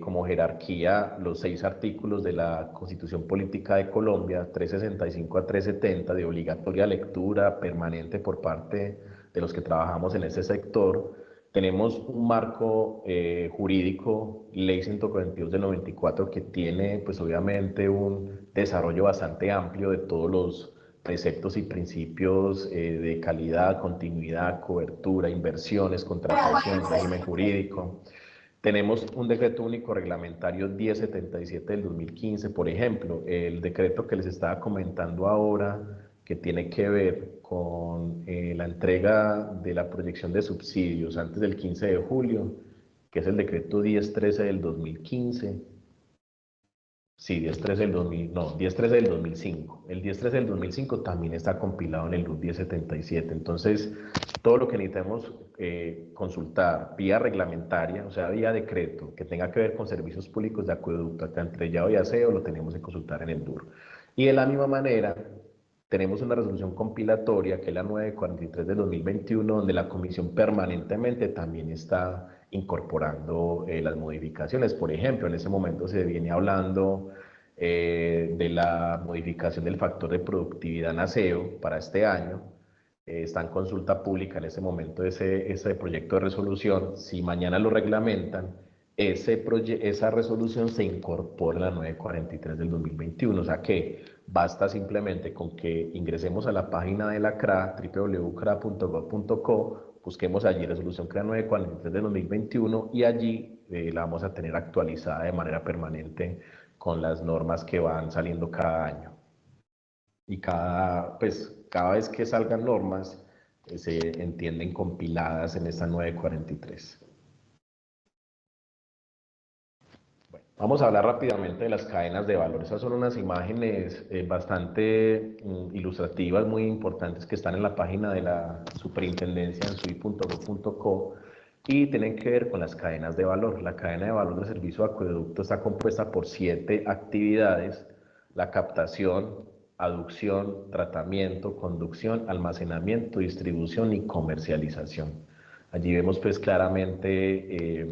como jerarquía los 6 artículos de la Constitución Política de Colombia, 365 a 370, de obligatoria lectura permanente por parte de los que trabajamos en ese sector. Tenemos un marco jurídico, Ley 142 del 94, que tiene pues obviamente un desarrollo bastante amplio de todos preceptos y principios de calidad, continuidad, cobertura, inversiones, contratación, régimen jurídico. Tenemos un decreto único reglamentario 1077 del 2015, por ejemplo, el decreto que les estaba comentando ahora, que tiene que ver con la entrega de la proyección de subsidios antes del 15 de julio, que es el decreto 1013 del 2015. Sí, 1013 del 2000, no, 1013 del 2005. El 1013 del 2005 también está compilado en el RUT 1077. Entonces, todo lo que necesitemos consultar vía reglamentaria, o sea, vía decreto, que tenga que ver con servicios públicos de acueducto, alcantarillado y aseo, lo tenemos que consultar en el DUR. Y de la misma manera, tenemos una resolución compilatoria, que es la 943 del 2021, donde la comisión permanentemente también está incorporando las modificaciones. Por ejemplo, en ese momento se viene hablando de la modificación del factor de productividad en aseo para este año. Está en consulta pública en ese momento ese proyecto de resolución. Si mañana lo reglamentan, esa resolución se incorpora en la 943 del 2021, o sea que basta simplemente con que ingresemos a la página de la CRA, www.cra.gov.co, busquemos allí resolución CRA 943 del 2021 y allí la vamos a tener actualizada de manera permanente con las normas que van saliendo cada año. Y cada vez que salgan normas, se entienden compiladas en esta 943. Vamos a hablar rápidamente de las cadenas de valor. Esas son unas imágenes bastante ilustrativas, muy importantes, que están en la página de la superintendencia en sui.gov.co y tienen que ver con las cadenas de valor. La cadena de valor del servicio de acueducto está compuesta por 7 actividades: la captación, aducción, tratamiento, conducción, almacenamiento, distribución y comercialización. Allí vemos pues claramente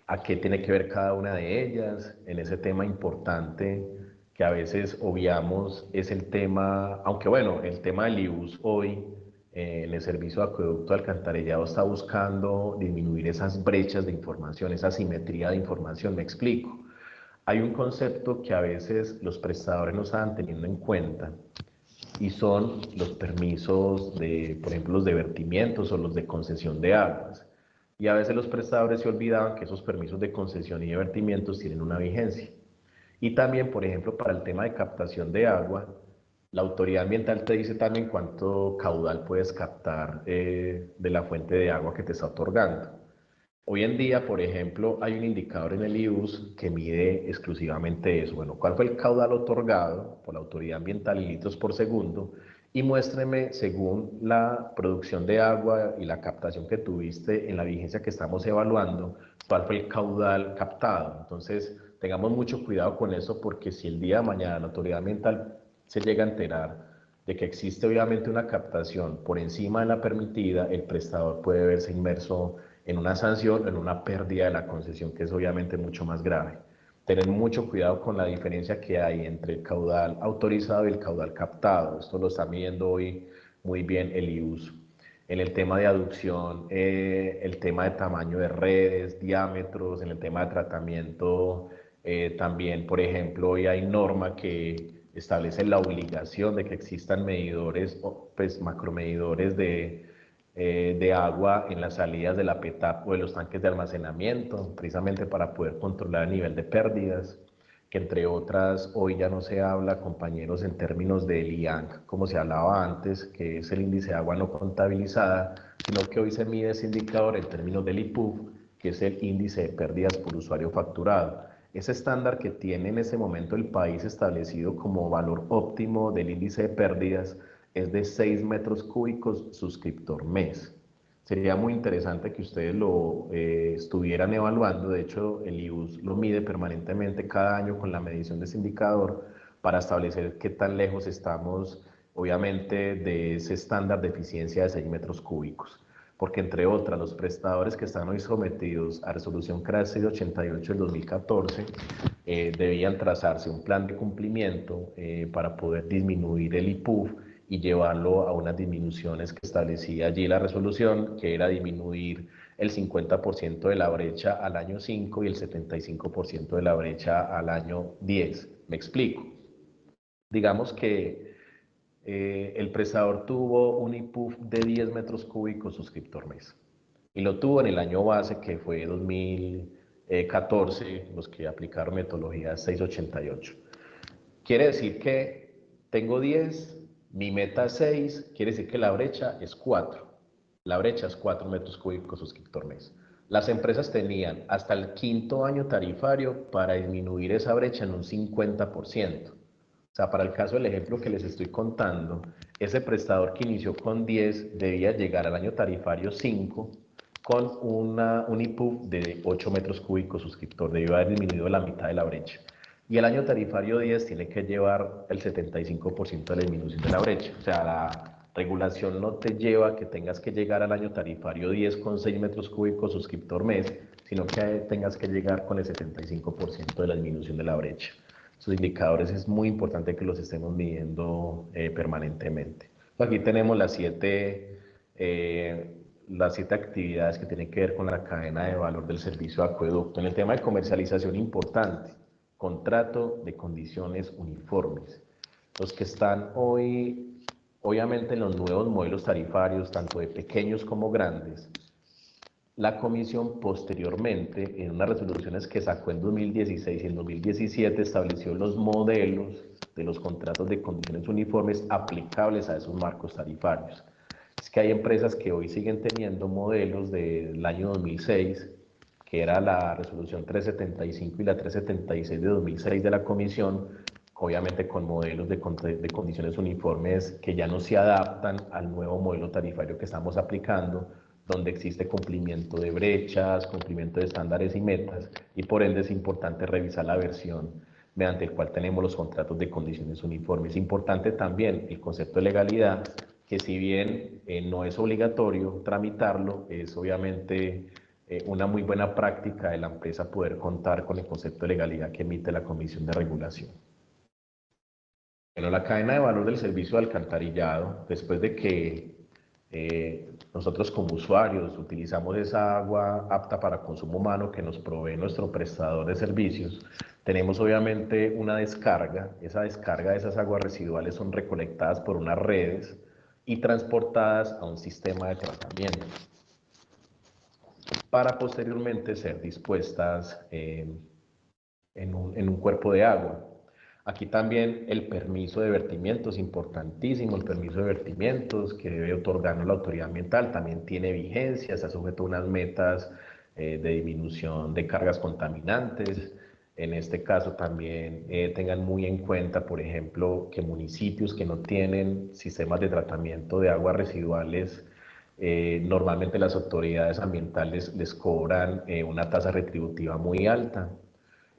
a qué tiene que ver cada una de ellas. En ese tema importante que a veces obviamos es el tema, aunque bueno, el tema del IUS hoy en el servicio de acueducto alcantarillado está buscando disminuir esas brechas de información, esa asimetría de información. Me explico. Hay un concepto que a veces los prestadores no estaban teniendo en cuenta y son los permisos de, por ejemplo, los de vertimientos o los de concesión de aguas. Y a veces los prestadores se olvidaban que esos permisos de concesión y de vertimientos tienen una vigencia. Y también, por ejemplo, para el tema de captación de agua, la autoridad ambiental te dice también cuánto caudal puedes captar de la fuente de agua que te está otorgando. Hoy en día, por ejemplo, hay un indicador en el IUS que mide exclusivamente eso. Bueno, ¿cuál fue el caudal otorgado por la autoridad ambiental en litros por segundo? Y muéstreme, según la producción de agua y la captación que tuviste en la vigencia que estamos evaluando, cuál fue el caudal captado. Entonces, tengamos mucho cuidado con eso, porque si el día de mañana la autoridad ambiental se llega a enterar de que existe obviamente una captación por encima de la permitida, el prestador puede verse inmerso en una sanción, en una pérdida de la concesión, que es obviamente mucho más grave. Tener mucho cuidado con la diferencia que hay entre el caudal autorizado y el caudal captado. Esto lo está midiendo hoy muy bien el IUS. En el tema de aducción, el tema de tamaño de redes, diámetros, en el tema de tratamiento, también, por ejemplo, hoy hay norma que establece la obligación de que existan medidores, pues macromedidores de agua en las salidas de la PETAP o de los tanques de almacenamiento, precisamente para poder controlar el nivel de pérdidas, que entre otras hoy ya no se habla, compañeros, en términos del IANC, como se hablaba antes, que es el índice de agua no contabilizada, sino que hoy se mide ese indicador en términos del IPUF, que es el índice de pérdidas por usuario facturado. Ese estándar que tiene en ese momento el país establecido como valor óptimo del índice de pérdidas es de 6 metros cúbicos suscriptor mes. Sería muy interesante que ustedes lo estuvieran evaluando. De hecho, el IUS lo mide permanentemente cada año con la medición de ese indicador para establecer qué tan lejos estamos, obviamente, de ese estándar de eficiencia de 6 metros cúbicos. Porque, entre otras, los prestadores que están hoy sometidos a resolución CRA 688 del 2014 debían trazarse un plan de cumplimiento para poder disminuir el IPUF y llevarlo a unas disminuciones que establecía allí la resolución, que era disminuir el 50% de la brecha al año 5 y el 75% de la brecha al año 10. Me explico. Digamos que el prestador tuvo un IPUF de 10 metros cúbicos suscriptor mes. Y lo tuvo en el año base, que fue 2014, los que aplicaron metodología 688. Quiere decir que tengo 10, mi meta es 6, quiere decir que la brecha es 4. La brecha es 4 metros cúbicos suscriptor mes. Las empresas tenían hasta el 5º año tarifario para disminuir esa brecha en un 50%. O sea, para el caso del ejemplo que les estoy contando, ese prestador que inició con 10 debía llegar al año tarifario 5 con un IPUF de 8 metros cúbicos suscriptor, debió haber disminuido la mitad de la brecha. Y el año tarifario 10 tiene que llevar el 75% de la disminución de la brecha. O sea, la regulación no te lleva a que tengas que llegar al año tarifario 10 con 6 metros cúbicos suscriptor mes, sino que tengas que llegar con el 75% de la disminución de la brecha. Esos indicadores es muy importante que los estemos midiendo permanentemente. Aquí tenemos las 7 actividades que tienen que ver con la cadena de valor del servicio de acueducto. En el tema de comercialización, importante, contrato de condiciones uniformes. Los que están hoy, obviamente en los nuevos modelos tarifarios, tanto de pequeños como grandes, la comisión posteriormente, en unas resoluciones que sacó en 2016 y en 2017, estableció los modelos de los contratos de condiciones uniformes aplicables a esos marcos tarifarios. Es que hay empresas que hoy siguen teniendo modelos del año 2006, que era la resolución 375 y la 376 de 2006 de la comisión, obviamente con modelos de condiciones uniformes que ya no se adaptan al nuevo modelo tarifario que estamos aplicando, donde existe cumplimiento de brechas, cumplimiento de estándares y metas, y por ende es importante revisar la versión mediante el cual tenemos los contratos de condiciones uniformes. Importante también el concepto de legalidad, que si bien no es obligatorio tramitarlo, es obviamente una muy buena práctica de la empresa poder contar con el concepto de legalidad que emite la Comisión de Regulación. Bueno, la cadena de valor del servicio de alcantarillado, después de que nosotros como usuarios utilizamos esa agua apta para consumo humano que nos provee nuestro prestador de servicios, tenemos obviamente una descarga. Esa descarga de esas aguas residuales son recolectadas por unas redes y transportadas a un sistema de tratamiento para posteriormente ser dispuestas en un cuerpo de agua. Aquí también el permiso de vertimiento es importantísimo. El permiso de vertimientos que debe otorgarnos la autoridad ambiental también tiene vigencia, está sujeto a unas metas de disminución de cargas contaminantes. En este caso también tengan muy en cuenta, por ejemplo, que municipios que no tienen sistemas de tratamiento de aguas residuales, normalmente las autoridades ambientales les cobran una tasa retributiva muy alta.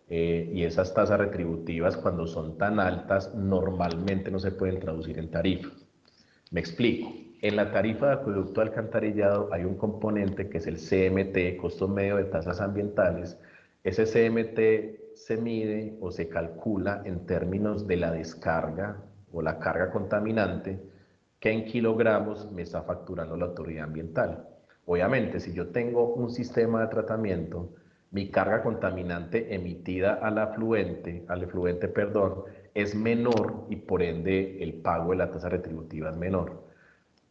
Y esas tasas retributivas, cuando son tan altas, normalmente no se pueden traducir en tarifa. Me explico. En la tarifa de acueducto alcantarillado hay un componente que es el CMT, costo medio de tasas ambientales. Ese CMT se mide o se calcula en términos de la descarga o la carga contaminante que en kilogramos me está facturando la autoridad ambiental. Obviamente, si yo tengo un sistema de tratamiento, mi carga contaminante emitida al efluente, es menor y por ende el pago de la tasa retributiva es menor.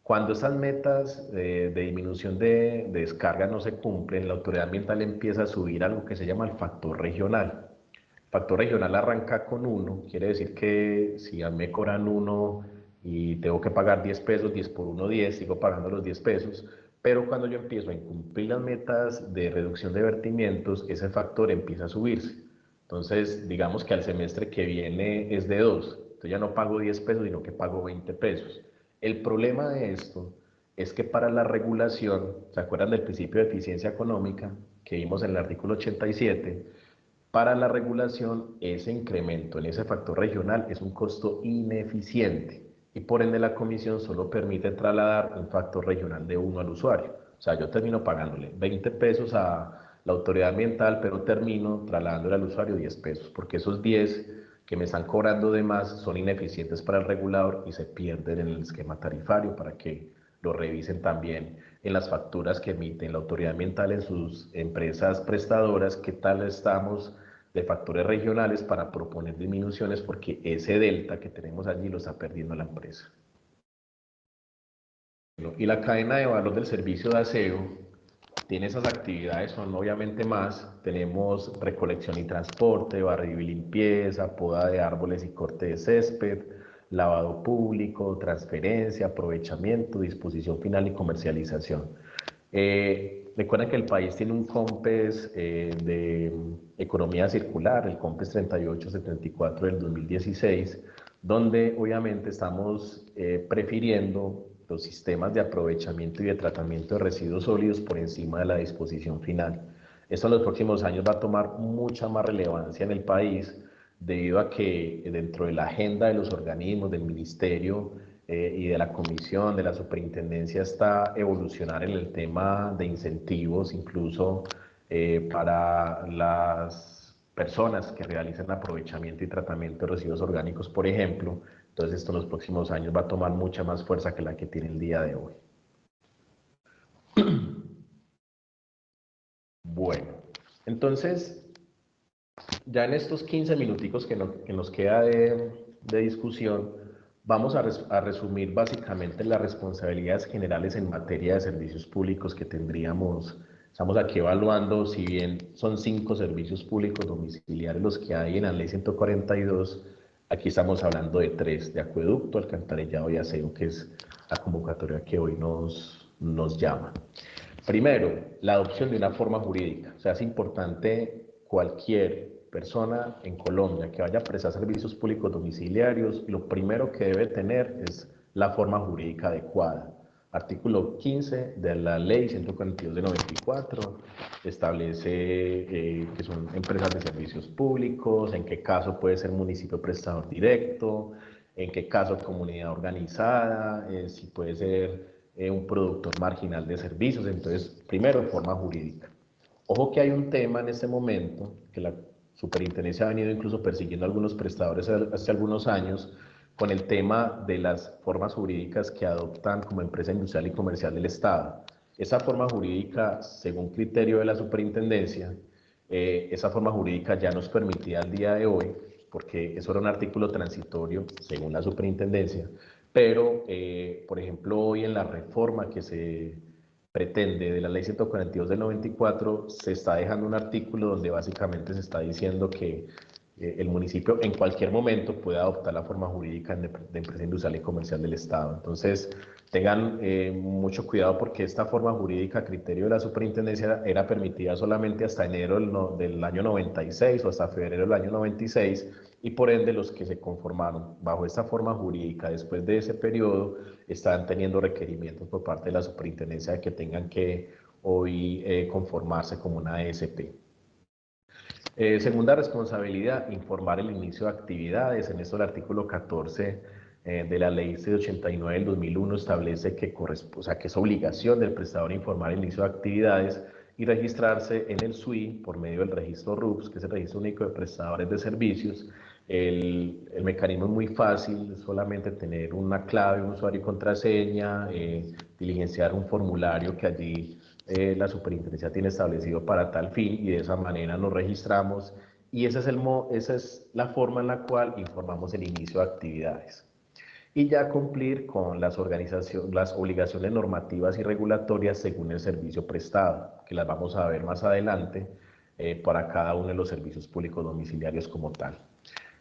Cuando esas metas de disminución de descarga no se cumplen, la autoridad ambiental empieza a subir algo que se llama el factor regional. El factor regional arranca con 1, quiere decir que si a mí me cobran 1 y tengo que pagar 10 pesos, 10 por 1, 10, sigo pagando los 10 pesos. Pero cuando yo empiezo a incumplir las metas de reducción de vertimientos, ese factor empieza a subirse. Entonces, digamos que al semestre que viene es de 2. Entonces ya no pago 10 pesos, sino que pago 20 pesos. El problema de esto es que para la regulación, ¿se acuerdan del principio de eficiencia económica que vimos en el artículo 87? Para la regulación, ese incremento en ese factor regional es un costo ineficiente. Y por ende la comisión solo permite trasladar un factor regional de 1 al usuario. O sea, yo termino pagándole 20 pesos a la autoridad ambiental, pero termino trasladándole al usuario 10 pesos, porque esos 10 que me están cobrando de más son ineficientes para el regulador y se pierden en el esquema tarifario, para que lo revisen también en las facturas que emiten la autoridad ambiental en sus empresas prestadoras, qué tal estamos de factores regionales para proponer disminuciones, porque ese delta que tenemos allí lo está perdiendo la empresa. Y la cadena de valor del servicio de aseo tiene esas actividades, son obviamente más. Tenemos recolección y transporte, barrido y limpieza, poda de árboles y corte de césped, lavado público, transferencia, aprovechamiento, disposición final y comercialización. Recuerden que el país tiene un COMPES de economía circular, el COMPES 3874 del 2016, donde obviamente estamos prefiriendo los sistemas de aprovechamiento y de tratamiento de residuos sólidos por encima de la disposición final. Esto en los próximos años va a tomar mucha más relevancia en el país debido a que dentro de la agenda de los organismos, del ministerio y de la comisión, de la superintendencia, está evolucionar en el tema de incentivos, incluso para las personas que realizan aprovechamiento y tratamiento de residuos orgánicos, por ejemplo. Entonces esto en los próximos años va a tomar mucha más fuerza que la que tiene el día de hoy. Bueno, entonces ya en estos 15 minuticos que nos queda de discusión, vamos a resumir básicamente las responsabilidades generales en materia de servicios públicos que tendríamos. Estamos aquí evaluando, si bien son 5 servicios públicos domiciliarios los que hay en la ley 142, aquí estamos hablando de 3, de acueducto, alcantarillado y aseo, que es la convocatoria que hoy nos llama. Primero, la adopción de una forma jurídica. O sea, es importante cualquier persona en Colombia que vaya a prestar servicios públicos domiciliarios, lo primero que debe tener es la forma jurídica adecuada. Artículo 15 de la ley 142 de 94 establece que son empresas de servicios públicos, en qué caso puede ser municipio prestador directo, en qué caso comunidad organizada, si puede ser un productor marginal de servicios. Entonces, primero, forma jurídica. Ojo que hay un tema en este momento que la superintendencia ha venido incluso persiguiendo a algunos prestadores hace algunos años, con el tema de las formas jurídicas que adoptan como empresa industrial y comercial del Estado. Esa forma jurídica, según criterio de la superintendencia, esa forma jurídica ya nos permitía al día de hoy, porque eso era un artículo transitorio, según la superintendencia, pero, por ejemplo, hoy en la reforma que se pretende de la ley 142 del 94, se está dejando un artículo donde básicamente se está diciendo que el municipio en cualquier momento puede adoptar la forma jurídica de empresa industrial y comercial del Estado. Entonces, tengan mucho cuidado, porque esta forma jurídica a criterio de la superintendencia era permitida solamente hasta enero del año 96 o hasta febrero del año 96, y por ende los que se conformaron bajo esta forma jurídica después de ese periodo están teniendo requerimientos por parte de la superintendencia de que tengan que hoy conformarse como una ESP. Segunda responsabilidad, informar el inicio de actividades. En esto el artículo 14 de la ley 689 del 2001 establece que, que es obligación del prestador informar el inicio de actividades y registrarse en el SUI por medio del registro RUPS, que es el Registro Único de Prestadores de Servicios. El mecanismo es muy fácil, es solamente tener una clave, un usuario y contraseña, diligenciar un formulario que allí la superintendencia tiene establecido para tal fin, y de esa manera nos registramos, y esa es la forma en la cual informamos el inicio de actividades. Y ya cumplir con las obligaciones normativas y regulatorias según el servicio prestado, que las vamos a ver más adelante para cada uno de los servicios públicos domiciliarios como tal.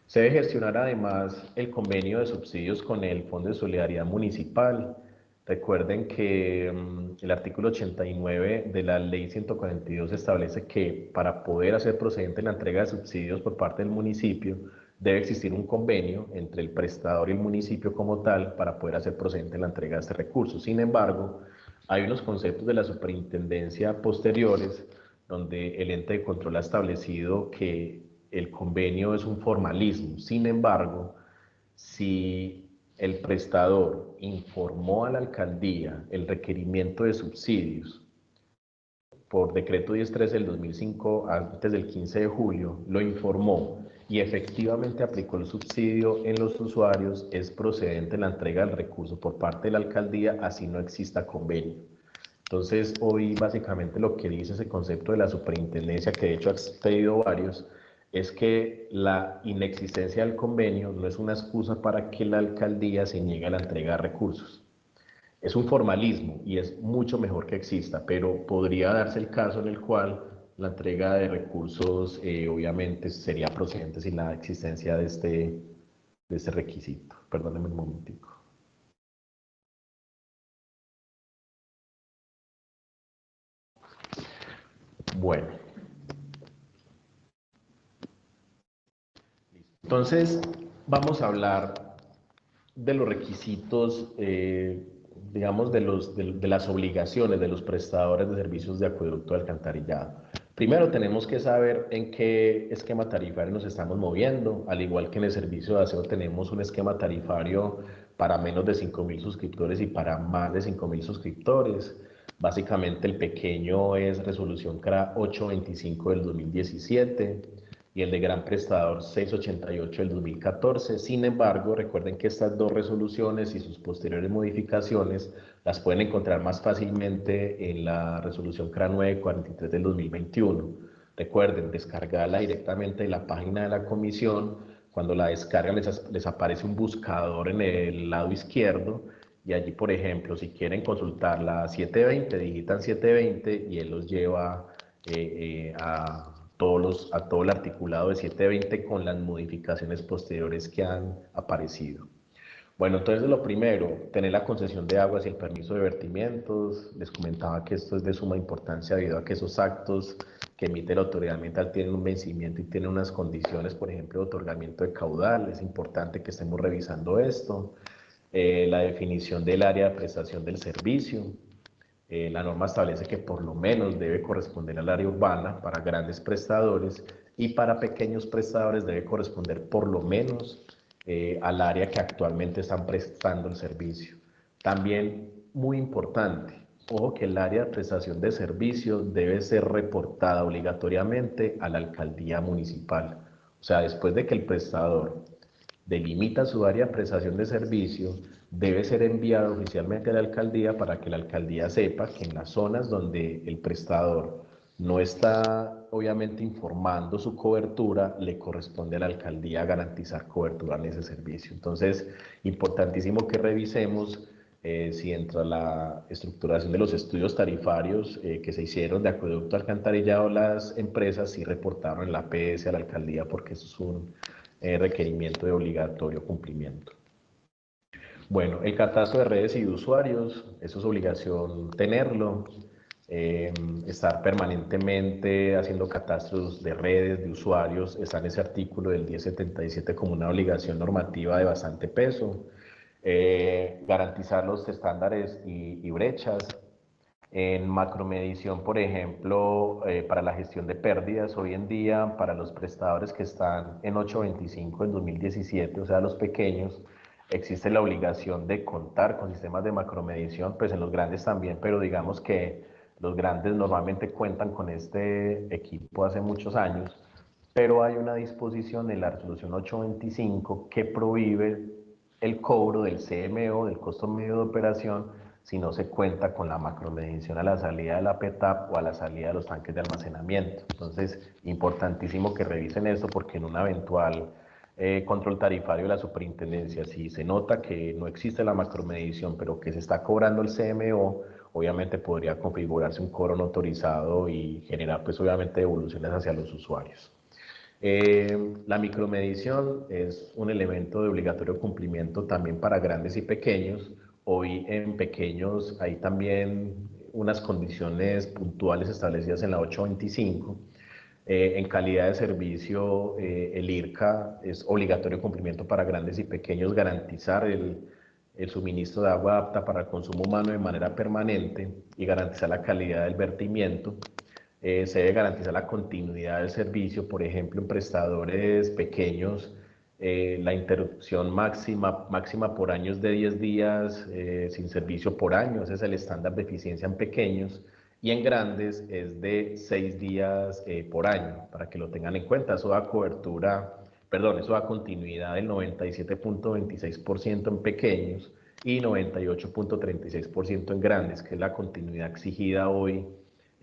Se debe gestionar además el convenio de subsidios con el Fondo de Solidaridad Municipal. Recuerden que el artículo 89 de la ley 142 establece que para poder hacer procedente la entrega de subsidios por parte del municipio, debe existir un convenio entre el prestador y el municipio como tal para poder hacer procedente la entrega de este recurso. Sin embargo, hay unos conceptos de la superintendencia posteriores donde el ente de control ha establecido que el convenio es un formalismo. Sin embargo, si el prestador informó a la alcaldía el requerimiento de subsidios por decreto 1013 del 2005 antes del 15 de julio, lo informó y efectivamente aplicó el subsidio en los usuarios, es procedente la entrega del recurso por parte de la alcaldía, así no exista convenio. Entonces, hoy básicamente lo que dice ese concepto de la superintendencia, que de hecho ha expedido varios, es que la inexistencia del convenio no es una excusa para que la alcaldía se niegue a la entrega de recursos. Es un formalismo y es mucho mejor que exista, pero podría darse el caso en el cual la entrega de recursos obviamente sería procedente sin la existencia de este requisito. Perdónenme un momentico. Bueno. Entonces, vamos a hablar de los requisitos, digamos, de las obligaciones de los prestadores de servicios de acueducto de alcantarillado. Primero tenemos que saber en qué esquema tarifario nos estamos moviendo. Al igual que en el servicio de aseo tenemos un esquema tarifario para menos de 5.000 suscriptores y para más de 5.000 suscriptores. Básicamente el pequeño es resolución CRA 825 del 2017 y el de gran prestador 688 del 2014. Sin embargo, recuerden que estas dos resoluciones y sus posteriores modificaciones las pueden encontrar más fácilmente en la resolución CRA 943 del 2021. Recuerden, descargarla directamente de la página de la comisión. Cuando la descargan les aparece un buscador en el lado izquierdo y allí, por ejemplo, si quieren consultar la 720, digitan 720 y él los lleva a todo el articulado de 720 con las modificaciones posteriores que han aparecido. Bueno, entonces lo primero, tener la concesión de aguas y el permiso de vertimientos. Les comentaba que esto es de suma importancia debido a que esos actos que emite la autoridad ambiental tienen un vencimiento y tienen unas condiciones, por ejemplo, de otorgamiento de caudal. Es importante que estemos revisando esto. La definición del área de prestación del servicio. La norma establece que por lo menos debe corresponder al área urbana para grandes prestadores y para pequeños prestadores debe corresponder por lo menos al área que actualmente están prestando el servicio. También, muy importante, ojo que el área de prestación de servicio debe ser reportada obligatoriamente a la alcaldía municipal. O sea, después de que el prestador delimita su área de prestación de servicio, debe ser enviado oficialmente a la alcaldía para que la alcaldía sepa que en las zonas donde el prestador no está obviamente informando su cobertura, le corresponde a la alcaldía garantizar cobertura en ese servicio. Entonces, importantísimo que revisemos si entra la estructuración de los estudios tarifarios que se hicieron de acueducto alcantarillado, las empresas sí reportaron en la APS a la alcaldía porque eso es un requerimiento de obligatorio cumplimiento. Bueno, el catastro de redes y de usuarios, eso es obligación tenerlo. Estar permanentemente haciendo catastros de redes, de usuarios, está en ese artículo del 1077 como una obligación normativa de bastante peso. Garantizar los estándares y brechas. En macromedición, por ejemplo, para la gestión de pérdidas, hoy en día, para los prestadores que están en 825 en 2017, o sea, los pequeños, existe la obligación de contar con sistemas de macromedición, pues en los grandes también, pero digamos que los grandes normalmente cuentan con este equipo hace muchos años, pero hay una disposición en la resolución 825 que prohíbe el cobro del CMO, del costo medio de operación, si no se cuenta con la macromedición a la salida de la PETAP o a la salida de los tanques de almacenamiento. Entonces, importantísimo que revisen esto porque en un eventual control tarifario de la superintendencia, si se nota que no existe la macromedición, pero que se está cobrando el CMO, obviamente podría configurarse un cobro no autorizado y generar, pues obviamente, devoluciones hacia los usuarios. La micromedición es un elemento de obligatorio cumplimiento también para grandes y pequeños. Hoy en pequeños hay también unas condiciones puntuales establecidas en la 825. En calidad de servicio, el IRCA es obligatorio cumplimiento para grandes y pequeños garantizar el suministro de agua apta para el consumo humano de manera permanente y garantizar la calidad del vertimiento. Se debe garantizar la continuidad del servicio, por ejemplo, en prestadores pequeños, la interrupción máxima por año es de 10 días sin servicio por año, ese es el estándar de eficiencia en pequeños, y en grandes es de 6 días por año, para que lo tengan en cuenta. Eso da cobertura, perdón, eso da continuidad del 97.26% en pequeños y 98.36% en grandes, que es la continuidad exigida hoy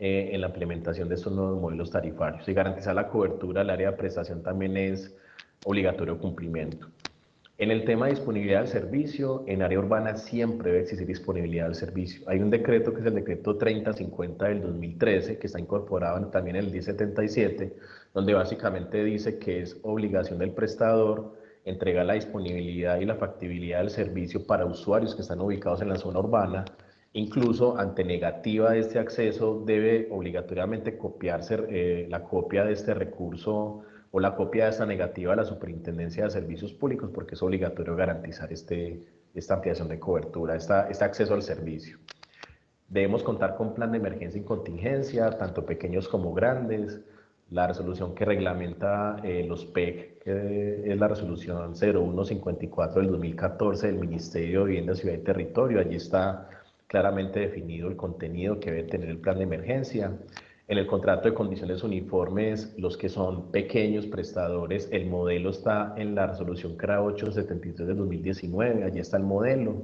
en la implementación de estos nuevos modelos tarifarios. Y garantizar la cobertura al área de prestación también es obligatorio cumplimiento. En el tema de disponibilidad del servicio, en área urbana siempre debe existir disponibilidad del servicio. Hay un decreto que es el decreto 3050 del 2013, que está incorporado también en el 1077, donde básicamente dice que es obligación del prestador entregar la disponibilidad y la factibilidad del servicio para usuarios que están ubicados en la zona urbana. Incluso ante negativa de este acceso, debe obligatoriamente copiarse la copia de este recurso o la copia de esta negativa a la Superintendencia de Servicios Públicos, porque es obligatorio garantizar esta ampliación de cobertura, este acceso al servicio. Debemos contar con plan de emergencia y contingencia, tanto pequeños como grandes. La resolución que reglamenta los PEC, que es la resolución 0154 del 2014 del Ministerio de Vivienda, Ciudad y Territorio. Allí está claramente definido el contenido que debe tener el plan de emergencia. En el contrato de condiciones uniformes, los que son pequeños prestadores, el modelo está en la resolución CRA 873 del 2019, allí está el modelo.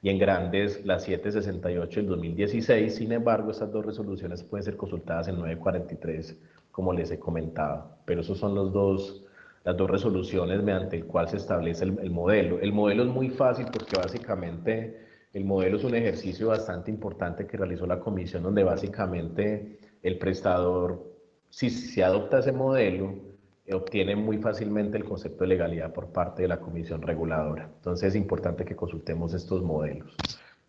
Y en grandes, la 768 del 2016. Sin embargo, estas dos resoluciones pueden ser consultadas en 943, como les he comentado. Pero esos son las dos resoluciones mediante el cual se establece el modelo. El modelo es muy fácil porque básicamente el modelo es un ejercicio bastante importante que realizó la comisión, donde básicamente el prestador, si se adopta ese modelo, obtiene muy fácilmente el concepto de legalidad por parte de la comisión reguladora. Entonces es importante que consultemos estos modelos.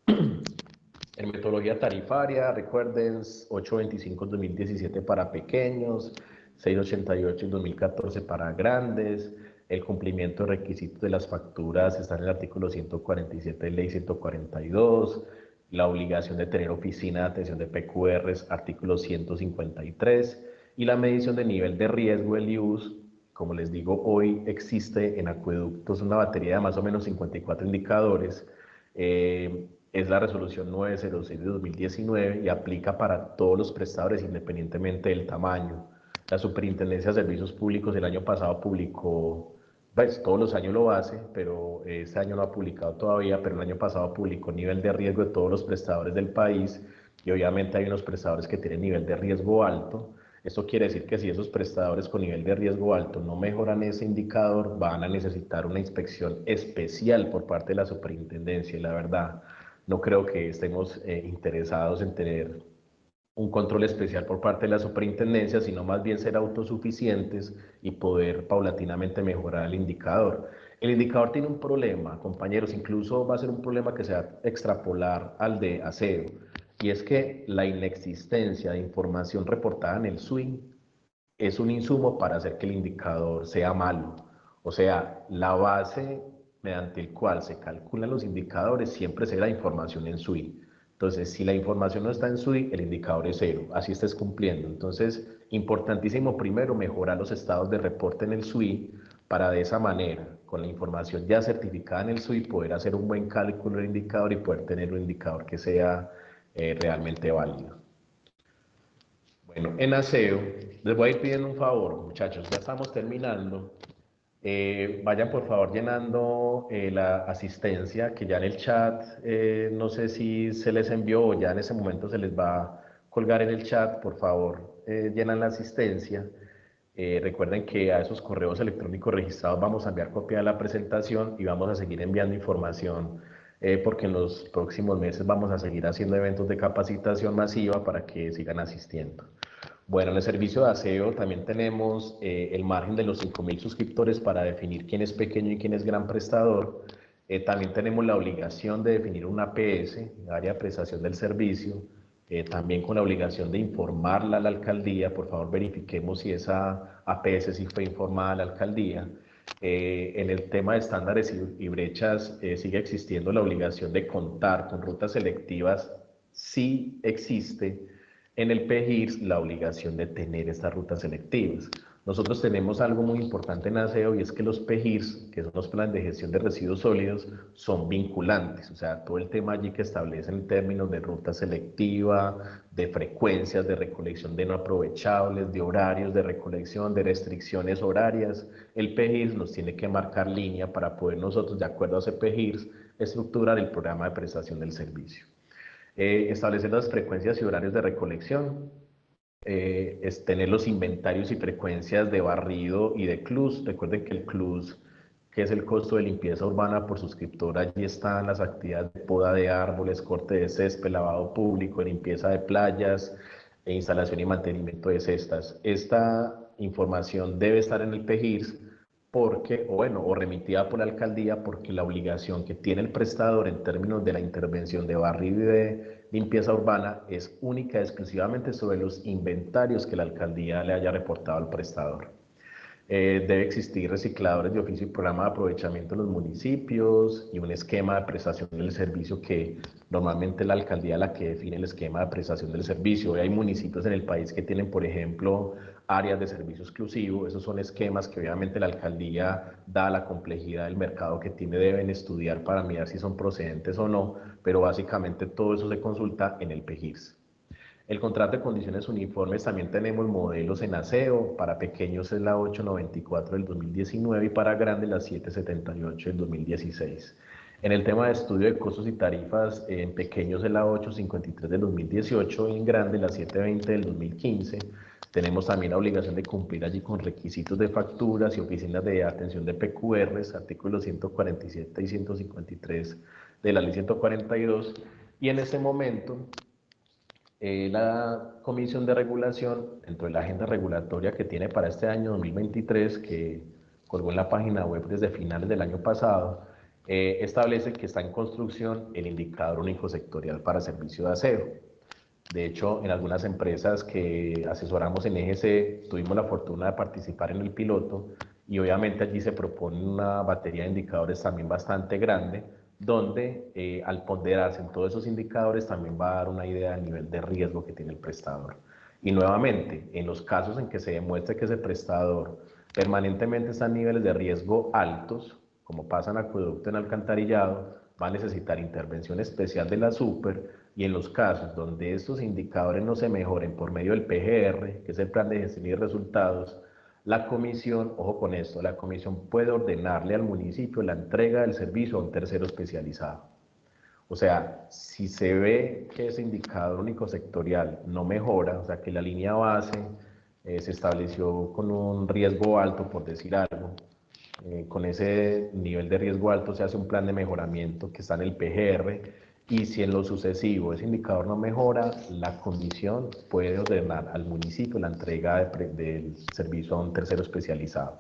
En metodología tarifaria, recuerden, 825-2017 para pequeños, 688-2014 para grandes. El cumplimiento de requisitos de las facturas está en el artículo 147 de ley 142. La obligación de tener oficina de atención de PQRs, artículo 153. Y la medición de nivel de riesgo del IUS, como les digo, hoy existe en acueductos una batería de más o menos 54 indicadores. Es la resolución 906 de 2019 y aplica para todos los prestadores independientemente del tamaño. La Superintendencia de Servicios Públicos el año pasado publicó, pues todos los años lo hace, pero este año no ha publicado todavía, pero el año pasado publicó nivel de riesgo de todos los prestadores del país y obviamente hay unos prestadores que tienen nivel de riesgo alto. Esto quiere decir que si esos prestadores con nivel de riesgo alto no mejoran ese indicador, van a necesitar una inspección especial por parte de la superintendencia. Y la verdad, no creo que estemos interesados en tener un control especial por parte de la superintendencia, sino más bien ser autosuficientes y poder paulatinamente mejorar el indicador. El indicador tiene un problema, compañeros, incluso va a ser un problema que se va a extrapolar al de aseo, y es que la inexistencia de información reportada en el SWING es un insumo para hacer que el indicador sea malo. O sea, la base mediante el cual se calculan los indicadores siempre será información en SWING. Entonces, si la información no está en SWING, el indicador es cero, así estés cumpliendo. Entonces, importantísimo primero mejorar los estados de reporte en el SWING para de esa manera, con la información ya certificada en el SWING, poder hacer un buen cálculo del indicador y poder tener un indicador que sea realmente válido. Bueno, en aseo, les voy a ir pidiendo un favor, muchachos, ya estamos terminando. Vayan por favor llenando la asistencia que ya en el chat, no sé si se les envió o ya en ese momento se les va a colgar en el chat, por favor, llenan la asistencia. Recuerden que a esos correos electrónicos registrados vamos a enviar copia de la presentación y vamos a seguir enviando información porque en los próximos meses vamos a seguir haciendo eventos de capacitación masiva para que sigan asistiendo. Bueno, en el servicio de aseo también tenemos el margen de los 5.000 suscriptores para definir quién es pequeño y quién es gran prestador. También tenemos la obligación de definir una APS, área de prestación del servicio, también con la obligación de informarla a la alcaldía. Por favor, verifiquemos si esa APS sí fue informada a la alcaldía. En el tema de estándares y brechas sigue existiendo la obligación de contar con rutas selectivas. Sí existe en el PGIRS la obligación de tener estas rutas selectivas. Nosotros tenemos algo muy importante en aseo y es que los PGIRS, que son los planes de gestión de residuos sólidos, son vinculantes. O sea, todo el tema allí que establecen en términos de ruta selectiva, de frecuencias de recolección de no aprovechables, de horarios de recolección, de restricciones horarias, el PGIRS nos tiene que marcar línea para poder nosotros, de acuerdo a ese PGIRS, estructurar el programa de prestación del servicio. Establecer las frecuencias y horarios de recolección, es tener los inventarios y frecuencias de barrido y de CLUS. Recuerden que el CLUS que es el costo de limpieza urbana por suscriptor. Allí están las actividades de poda de árboles, corte de césped, lavado público, limpieza de playas, e instalación y mantenimiento de cestas. Esta información debe estar en el PEGIRS porque, o remitida por la alcaldía, porque la obligación que tiene el prestador en términos de la intervención de barrido y de limpieza urbana es única y exclusivamente sobre los inventarios que la alcaldía le haya reportado al prestador. Debe existir recicladores de oficio y programa de aprovechamiento en los municipios y un esquema de prestación del servicio que normalmente la alcaldía es la que define el esquema de prestación del servicio. Hoy hay municipios en el país que tienen, por ejemplo, áreas de servicio exclusivo. Esos son esquemas que obviamente la alcaldía, dada la complejidad del mercado que tiene, deben estudiar para mirar si son procedentes o no, pero básicamente todo eso se consulta en el PEGIRS. El contrato de condiciones uniformes, también tenemos modelos en aseo, para pequeños es la 894 del 2019 y para grandes la 778 del 2016. En el tema de estudio de costos y tarifas, en pequeños es la 853 del 2018 y en grandes la 720 del 2015. Tenemos también la obligación de cumplir allí con requisitos de facturas y oficinas de atención de PQRs, artículos 147 y 153 de la ley 142, y en este momento la Comisión de Regulación, dentro de la agenda regulatoria que tiene para este año 2023, que colgó en la página web desde finales del año pasado, establece que está en construcción el indicador único sectorial para servicio de aseo. De hecho, en algunas empresas que asesoramos en EGC, tuvimos la fortuna de participar en el piloto y obviamente allí se propone una batería de indicadores también bastante grande, donde al ponderarse en todos esos indicadores también va a dar una idea del nivel de riesgo que tiene el prestador. Y nuevamente, en los casos en que se demuestre que ese prestador permanentemente está en niveles de riesgo altos, como pasa en acueducto, en alcantarillado, va a necesitar intervención especial de la super, y en los casos donde estos indicadores no se mejoren por medio del PGR, que es el Plan de Gestión y Resultados, la comisión, ojo con esto, la comisión puede ordenarle al municipio la entrega del servicio a un tercero especializado. O sea, si se ve que ese indicador único sectorial no mejora, o sea, que la línea base se estableció con un riesgo alto, por decir algo, con ese nivel de riesgo alto se hace un plan de mejoramiento que está en el PGR, y si en lo sucesivo ese indicador no mejora, la comisión puede ordenar al municipio la entrega del servicio a un tercero especializado.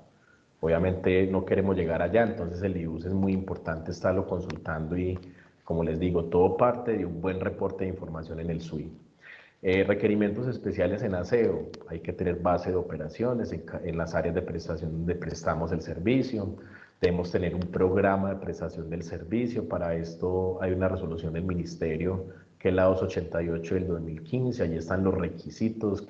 Obviamente no queremos llegar allá, entonces el IUS es muy importante estarlo consultando y, como les digo, todo parte de un buen reporte de información en el SUI. Requerimientos especiales en aseo, hay que tener base de operaciones en las áreas de prestación donde prestamos el servicio, debemos tener un programa de prestación del servicio. Para esto hay una resolución del ministerio que es la 288 del 2015, allí están los requisitos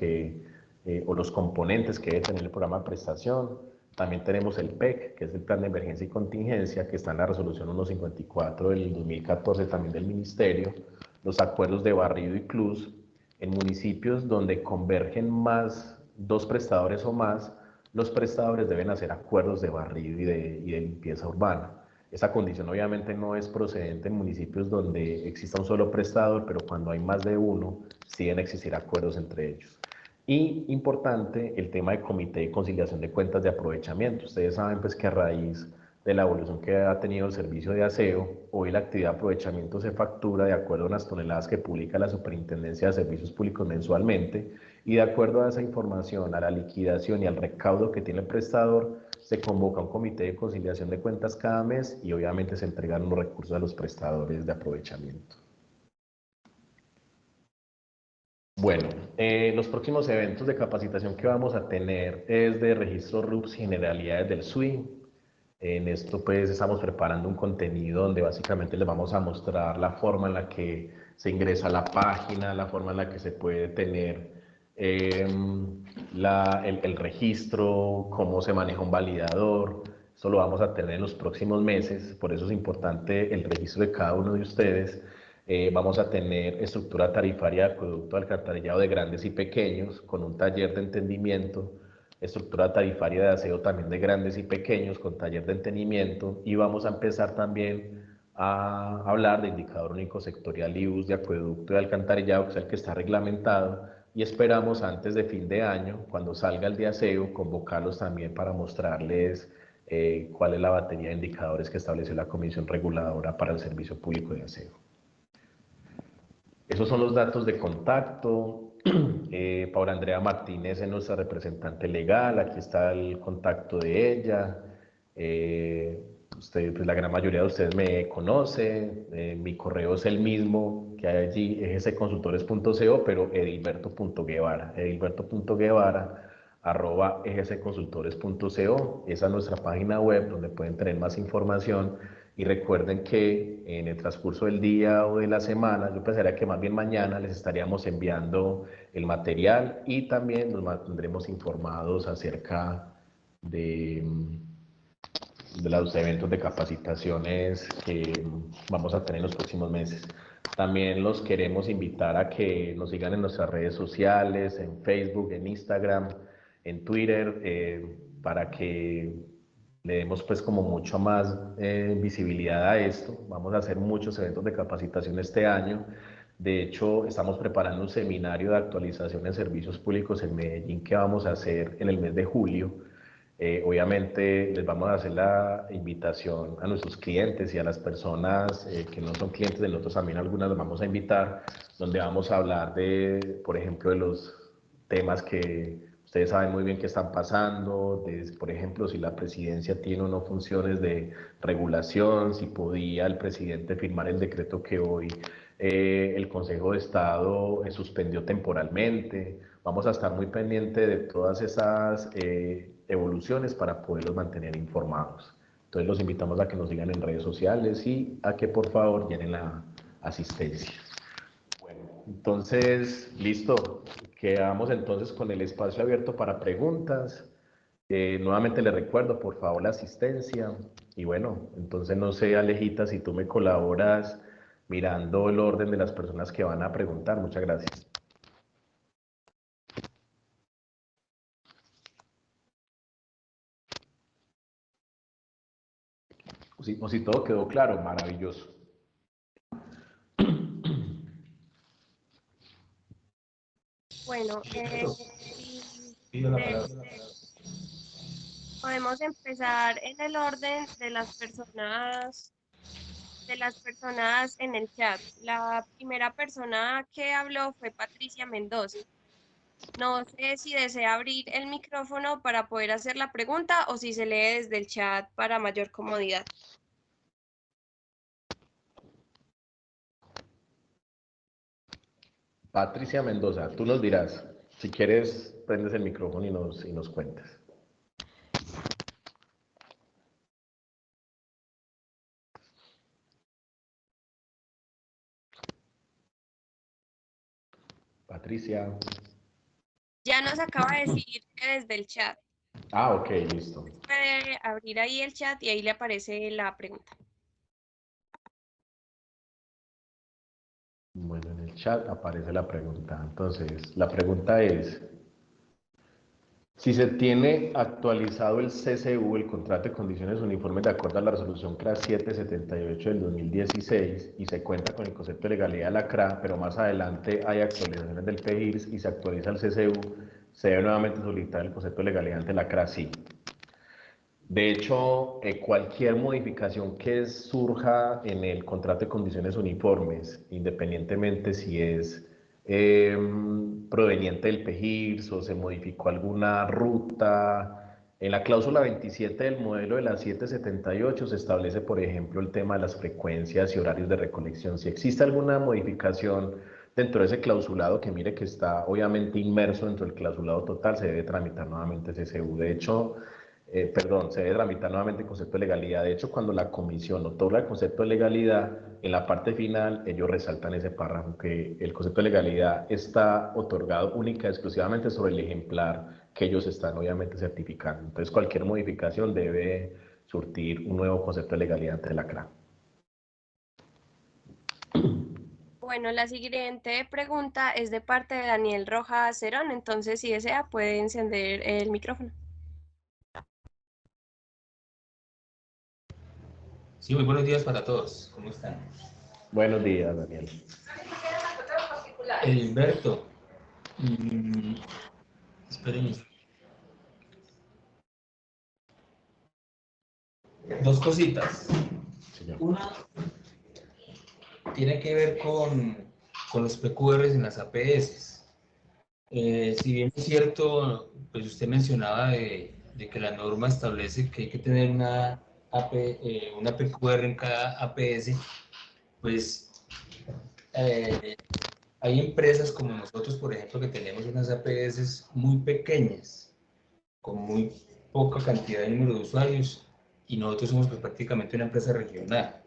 o los componentes que debe tener el programa de prestación. También tenemos el PEC, que es el Plan de Emergencia y Contingencia, que está en la resolución 154 del 2014 también del ministerio, los acuerdos de barrido y CLUS. En municipios donde convergen dos prestadores o más, los prestadores deben hacer acuerdos de barrido y de limpieza urbana. Esa condición obviamente no es procedente en municipios donde exista un solo prestador, pero cuando hay más de uno, sí deben existir acuerdos entre ellos. Y importante, el tema de comité de conciliación de cuentas de aprovechamiento. Ustedes saben pues que a raíz de la evolución que ha tenido el servicio de aseo, hoy la actividad de aprovechamiento se factura de acuerdo a unas toneladas que publica la Superintendencia de Servicios Públicos mensualmente, y de acuerdo a esa información, a la liquidación y al recaudo que tiene el prestador, se convoca un comité de conciliación de cuentas cada mes y obviamente se entregan los recursos a los prestadores de aprovechamiento. Bueno, los próximos eventos de capacitación que vamos a tener es de registro RUPS y generalidades del SUI. En esto pues estamos preparando un contenido donde básicamente les vamos a mostrar la forma en la que se ingresa a la página, la forma en la que se puede tener el registro, cómo se maneja un validador. Eso lo vamos a tener en los próximos meses, por eso es importante el registro de cada uno de ustedes. Vamos a tener estructura tarifaria de acueducto alcantarillado de grandes y pequeños, con un taller de entendimiento, estructura tarifaria de aseo también de grandes y pequeños, con taller de entendimiento, y vamos a empezar también a hablar de indicador único sectorial IUS de acueducto y alcantarillado, que es el que está reglamentado, y esperamos antes de fin de año, cuando salga el de aseo, convocarlos también para mostrarles cuál es la batería de indicadores que estableció la Comisión Reguladora para el Servicio Público de Aseo. Esos son los datos de contacto. Paula Andrea Martínez es nuestra representante legal, aquí está el contacto de ella. Pues la gran mayoría de ustedes me conocen, mi correo es el mismo que hay allí, egcconsultores.co, pero edilberto.guevara, egcconsultores.co, esa es nuestra página web donde pueden tener más información. Y recuerden que en el transcurso del día o de la semana, yo pensaría que más bien mañana les estaríamos enviando el material y también nos mantendremos informados acerca de los eventos de capacitaciones que vamos a tener en los próximos meses. También los queremos invitar a que nos sigan en nuestras redes sociales, en Facebook, en Instagram, en Twitter, para que le demos pues como mucho más visibilidad a esto. Vamos a hacer muchos eventos de capacitación este año. De hecho, estamos preparando un seminario de actualización en servicios públicos en Medellín que vamos a hacer en el mes de julio. Obviamente les vamos a hacer la invitación a nuestros clientes y a las personas que no son clientes de nosotros, también algunas los vamos a invitar, donde vamos a hablar de, por ejemplo, de los temas que ustedes saben muy bien que están pasando, de, por ejemplo, si la presidencia tiene o no funciones de regulación, si podía el presidente firmar el decreto que hoy el Consejo de Estado suspendió temporalmente. Vamos a estar muy pendientes de todas esas evoluciones para poderlos mantener informados. Entonces los invitamos a que nos sigan en redes sociales y a que por favor llenen la asistencia. Bueno, entonces, listo. Quedamos entonces con el espacio abierto para preguntas. Nuevamente les recuerdo, por favor, la asistencia. Y bueno, entonces no sé, Alejita, si tú me colaboras mirando el orden de las personas que van a preguntar. Muchas gracias. O si todo quedó claro, maravilloso. Bueno, Pido la palabra. podemos empezar en el orden de las personas en el chat. La primera persona que habló fue Patricia Mendoza. No sé si desea abrir el micrófono para poder hacer la pregunta o si se lee desde el chat para mayor comodidad. Patricia Mendoza, tú nos dirás. Si quieres, prendes el micrófono y nos cuentas. Patricia. Ya nos acaba de decir que desde el chat. Ah, ok, listo. Puede abrir ahí el chat y ahí le aparece la pregunta. Bueno, en el chat aparece la pregunta. Entonces, la pregunta es, si se tiene actualizado el CCU, el Contrato de Condiciones Uniformes, de acuerdo a la resolución CRA 778 del 2016, y se cuenta con el concepto de legalidad de la CRA, pero más adelante hay actualizaciones del PEGIRS y se actualiza el CCU, ¿se debe nuevamente solicitar el concepto de legalidad ante la CRA? Sí. De hecho, cualquier modificación que surja en el contrato de condiciones uniformes, independientemente si es proveniente del PEGIRS o se modificó alguna ruta, en la cláusula 27 del modelo de la 778 se establece, por ejemplo, el tema de las frecuencias y horarios de recolección. Si existe alguna modificación dentro de ese clausulado, que mire que está obviamente inmerso dentro del clausulado total, se debe tramitar nuevamente CCU. De hecho, se debe tramitar nuevamente el concepto de legalidad. De hecho, cuando la comisión otorga el concepto de legalidad, en la parte final ellos resaltan ese párrafo que el concepto de legalidad está otorgado única y exclusivamente sobre el ejemplar que ellos están obviamente certificando. Entonces, cualquier modificación debe surtir un nuevo concepto de legalidad ante la CRA. Bueno, la siguiente pregunta es de parte de Daniel Rojas Cerón, entonces si desea puede encender el micrófono. Sí, muy buenos días para todos. ¿Cómo están? Buenos días, Daniel. Edilberto, espérenme. Dos cositas. Señor. Una tiene que ver con los PQRs en las APS. Si bien es cierto, pues usted mencionaba de que la norma establece que hay que tener una PQR en cada APS, pues hay empresas como nosotros, por ejemplo, que tenemos unas APS muy pequeñas, con muy poca cantidad de número de usuarios, y nosotros somos pues, prácticamente una empresa regional.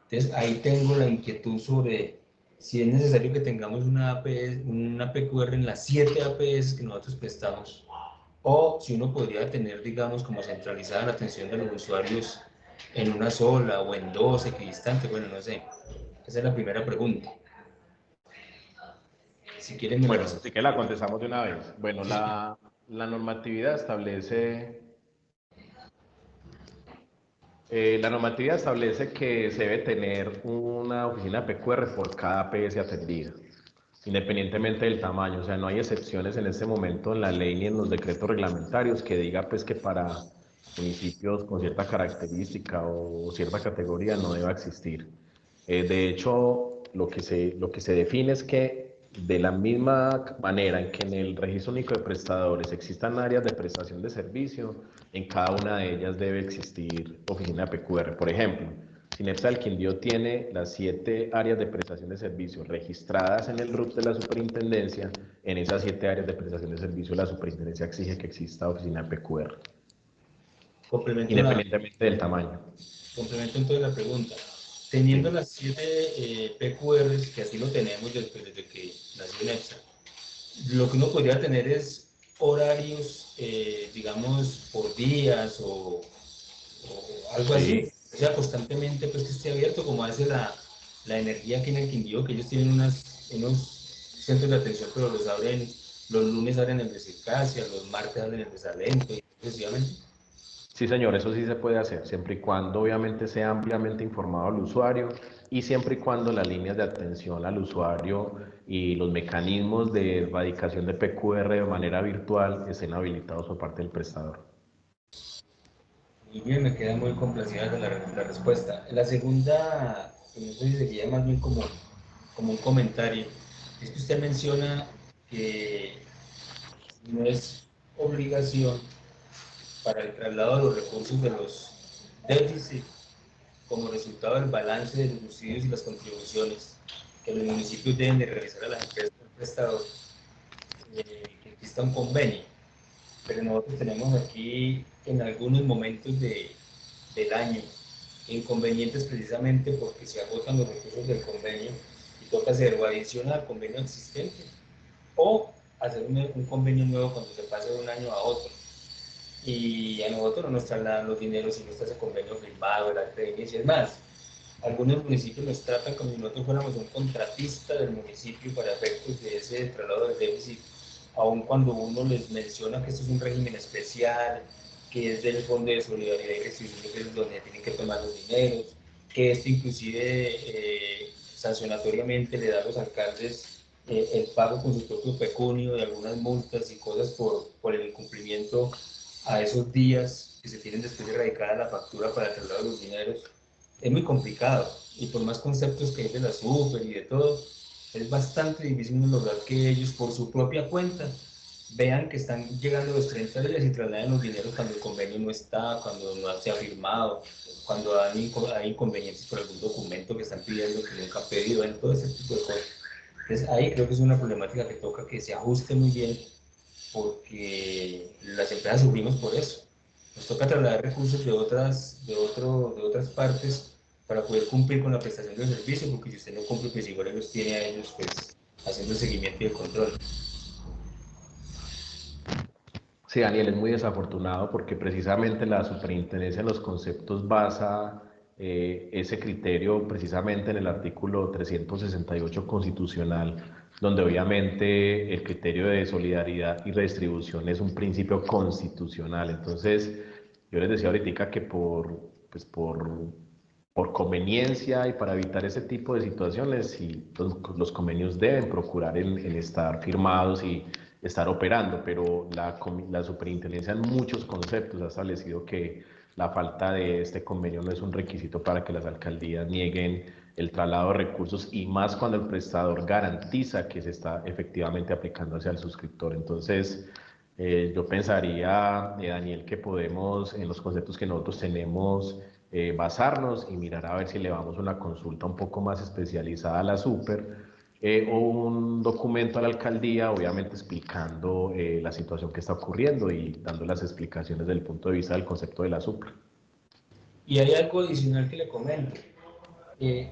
Entonces, ahí tengo la inquietud sobre si es necesario que tengamos una PQR en las 7 APS que nosotros prestamos, o si uno podría tener, digamos, como centralizada la atención de los usuarios en una sola o en dos equidistantes, bueno, no sé. Esa es la primera pregunta. Si quieren me Bueno, la... así que la contestamos de una vez. Bueno, la normatividad establece... la normativa establece que se debe tener una oficina PQR por cada APS atendida, independientemente del tamaño. O sea, no hay excepciones en este momento en la ley ni en los decretos reglamentarios que diga pues que para municipios con cierta característica o cierta categoría no deba existir. De hecho, lo que se define es que de la misma manera en que en el registro único de prestadores existan áreas de prestación de servicio, en cada una de ellas debe existir oficina de PQR. Por ejemplo, Cinepsa del Quindío tiene las 7 áreas de prestación de servicio registradas en el RUT de la superintendencia. En esas 7 áreas de prestación de servicio, la superintendencia exige que exista oficina de PQR, independientemente del tamaño. Complemento entonces la pregunta. Teniendo las 7 PQRs, que así lo tenemos desde que nació NEPSA, lo que uno podría tener es horarios, digamos, por días o algo así. O sea, constantemente pues que esté abierto, como hace la energía aquí en el Quindío, que ellos tienen unos centros de atención, pero los abren, los lunes abren el de Circasia, los martes abren el de Salento, y sucesivamente. Sí, señor, eso sí se puede hacer, siempre y cuando obviamente sea ampliamente informado al usuario y siempre y cuando las líneas de atención al usuario y los mecanismos de erradicación de PQR de manera virtual estén habilitados por parte del prestador. Muy bien, me queda muy complacida con la respuesta. La segunda, no sé si sería más bien como un comentario, es que usted menciona que no es obligación para el traslado de los recursos de los déficits como resultado del balance de los subsidios y las contribuciones que los municipios deben de realizar a las empresas del prestador, que exista un convenio. Pero nosotros tenemos aquí en algunos momentos del año inconvenientes precisamente porque se agotan los recursos del convenio y toca hacer o adición al convenio existente o hacer un convenio nuevo cuando se pase de un año a otro. Y a nosotros no nos trasladan los dineros si no está ese convenio firmado, el acta de inicio. Es más, algunos municipios nos tratan como si nosotros fuéramos un contratista del municipio para efectos de ese traslado del déficit, aun cuando uno les menciona que esto es un régimen especial, que es del Fondo de Solidaridad y Restitución, que es donde tienen que tomar los dineros, que esto inclusive sancionatoriamente le da a los alcaldes el pago con su propio pecunio de algunas multas y cosas por el incumplimiento a esos días que se tienen después de erradicada la factura para el traslado de los dineros. Es muy complicado y por más conceptos que hay de la super y de todo, es bastante difícil lograr que ellos por su propia cuenta vean que están llegando los 30 días y trasladen los dineros cuando el convenio no está, cuando no se ha firmado, cuando hay inconvenientes por algún documento que están pidiendo que nunca han pedido, en todo ese tipo de cosas. Entonces ahí creo que es una problemática que toca que se ajuste muy bien porque las empresas sufrimos por eso. Nos toca trasladar recursos de otras partes para poder cumplir con la prestación del servicio, porque si usted no cumple, pues igual los tiene a ellos pues, haciendo el seguimiento y el control. Sí, Daniel, es muy desafortunado porque precisamente la superintendencia en los conceptos basa ese criterio precisamente en el artículo 368 constitucional, donde obviamente el criterio de solidaridad y redistribución es un principio constitucional. Entonces, yo les decía ahorita que pues por conveniencia y para evitar ese tipo de situaciones, sí, los convenios deben procurar en estar firmados y estar operando, pero la superintendencia en muchos conceptos ha establecido que la falta de este convenio no es un requisito para que las alcaldías nieguen el traslado de recursos, y más cuando el prestador garantiza que se está efectivamente aplicando hacia el suscriptor. Entonces, yo pensaría, Daniel, que podemos, en los conceptos que nosotros tenemos, basarnos y mirar a ver si le damos una consulta un poco más especializada a la super, o un documento a la alcaldía, obviamente explicando la situación que está ocurriendo y dando las explicaciones desde el punto de vista del concepto de la super. Y hay algo adicional que le comento.